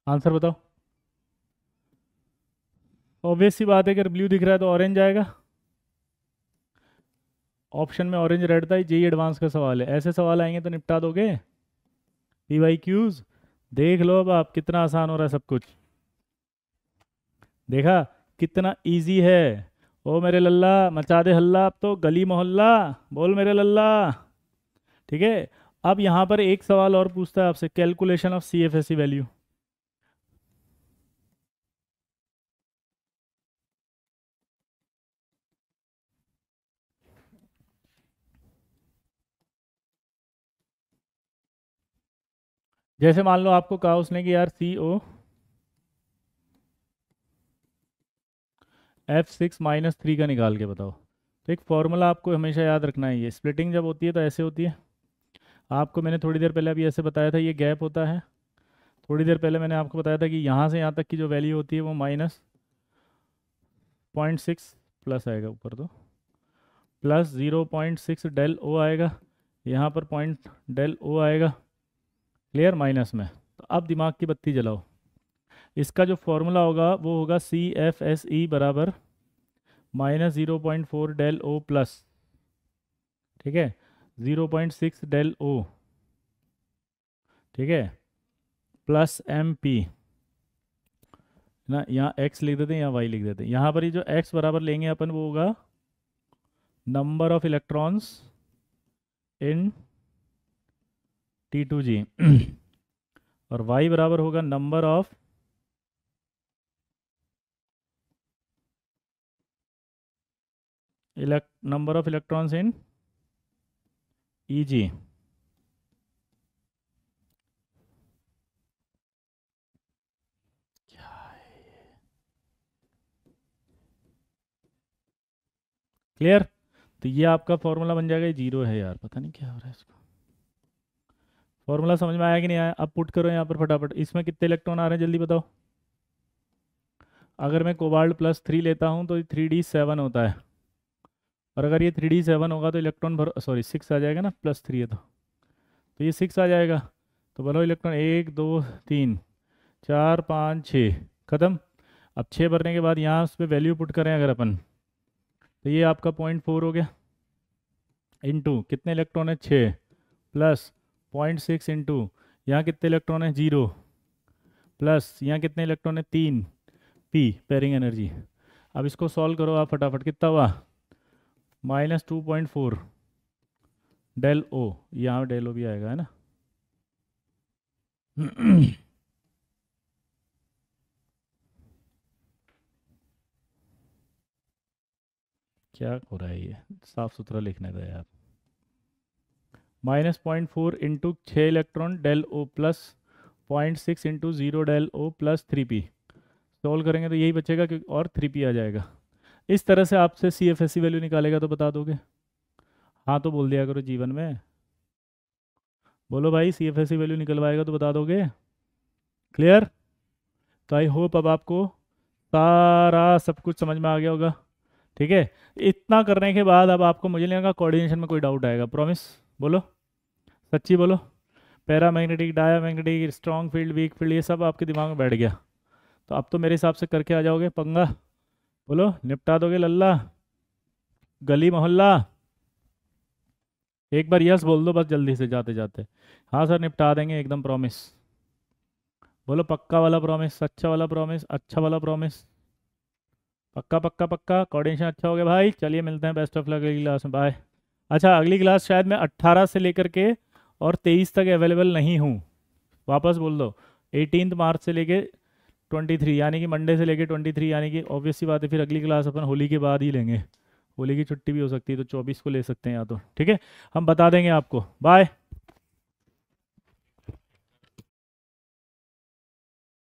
Answer बताओ। ऑब्वियस सी बात है कि अगर ब्लू दिख रहा है तो ऑरेंज आएगा। ऑप्शन में ऑरेंज रेड था, यही एडवांस का सवाल है, ऐसे सवाल आएंगे तो निपटा दोगे। PYQs देख लो, अब आप कितना आसान हो रहा है सब कुछ, देखा कितना इजी है। ओ मेरे लल्ला मचा दे हल्ला, अब तो गली मोहल्ला, बोल मेरे लल्ला। ठीक है। अब यहाँ पर एक सवाल और पूछता है आपसे, कैलकुलेशन ऑफ CFSE वैल्यू। जैसे मान लो आपको कहा उसने कि यार COF6-3 का निकाल के बताओ। तो एक फॉर्मूला आपको हमेशा याद रखना है, ये स्प्लिटिंग जब होती है तो ऐसे होती है। आपको मैंने थोड़ी देर पहले अभी ऐसे बताया था, ये गैप होता है। थोड़ी देर पहले मैंने आपको बताया था कि यहाँ से यहाँ तक की जो वैल्यू होती है वो 0.6 प्लस आएगा ऊपर तो, प्लस 0.6 डेल ओ आएगा, यहाँ पर पॉइंट डेल ओ आएगा, क्लियर, माइनस में। तो अब दिमाग की बत्ती जलाओ, इसका जो फॉर्मूला होगा वो होगा CFSE बराबर -0.4 डेल ओ प्लस, ठीक है, 0.6 डेल ओ, ठीक है, प्लस MP ना, यहाँ x लिख देते हैं, यहाँ y लिख देते हैं। यहाँ पर ये जो x बराबर लेंगे अपन वो होगा number of electrons in T2G और y बराबर होगा number of electrons in EG। Clear? तो ये आपका फॉर्मूला बन जाएगा, ये 0 है यार, पता नहीं क्या हो रहा है इसको। फॉर्मूला समझ में आया कि नहीं आया? अब पुट करो यहाँ पर फटाफट, इसमें कितने इलेक्ट्रॉन आ रहे हैं जल्दी बताओ। अगर मैं कोबाल्ट +3 लेता हूँ तो 3D7 होता है, और अगर ये 3D7 होगा तो इलेक्ट्रॉन 6 आ जाएगा ना, +3 है तो ये 6 आ जाएगा। तो बोलो इलेक्ट्रॉन 1 2 3 4 5 6, ख़त्म। अब 6 भरने के बाद यहाँ उस पर वैल्यू पुट करें अगर अपन, तो ये आपका 0.4 हो गया, इंटू कितने इलेक्ट्रॉन है 6, प्लस 0.6 इंटू यहाँ कितने इलेक्ट्रॉन है 0, प्लस यहाँ कितने इलेक्ट्रॉन है 3 P पेयरिंग एनर्जी। अब इसको सॉल्व करो आप फटाफट, कितना हुआ -2.4 डेल ओ, यहाँ डेल ओ भी आएगा है ना क्या हो रहा है ये, साफ सुथरा लिखने दो यार। -0.4 into 6 electron del o plus 0.6 into 0 del o plus 3P। Solve करेंगे तो यही बचेगा कि और 3P आ जाएगा। इस तरह से आपसे CFSE वैल्यू निकालेगा तो बता दोगे? हाँ तो बोल दिया करो जीवन में, बोलो भाई CFSE वैल्यू निकलवाएगा तो बता दोगे। क्लियर? तो आई होप अब आपको सारा सब कुछ समझ में आ गया होगा, ठीक है। इतना करने के बाद अब आपको, मुझे नहीं लगा कोऑर्डिनेशन में कोई डाउट आएगा, प्रॉमिस बोलो, सच्ची बोलो। Paramagnetic, diamagnetic, strong field, weak field, ये सब आपके दिमाग में बैठ गया, तो अब तो मेरे हिसाब से करके आ जाओगे पंगा, बोलो निपटा दोगे लल्ला, गली मोहल्ला। एक बार यस बोल दो बस जल्दी से जाते जाते, हाँ सर निपटा देंगे एकदम, प्रॉमिस बोलो, पक्का वाला प्रॉमिस, सच्चा वाला प्रॉमिस, अच्छा वाला प्रॉमिस, पक्का पक्का पक्का। कोऑर्डिनेशन अच्छा हो गया भाई, चलिए मिलते हैं, बेस्ट ऑफ लक अगली क्लास में, बाय। अच्छा अगली क्लास शायद मैं 18 से लेकर के और 23 तक अवेलेबल नहीं हूँ, वापस बोल दो। 18 मार्च से लेके 23, यानी कि मंडे से लेके 23, यानी कि ऑब्वियस सी बात है फिर अगली क्लास अपन होली के बाद ही लेंगे, होली की छुट्टी भी हो सकती है तो 24 को ले सकते हैं या तो, ठीक है, हम बता देंगे आपको। बाय।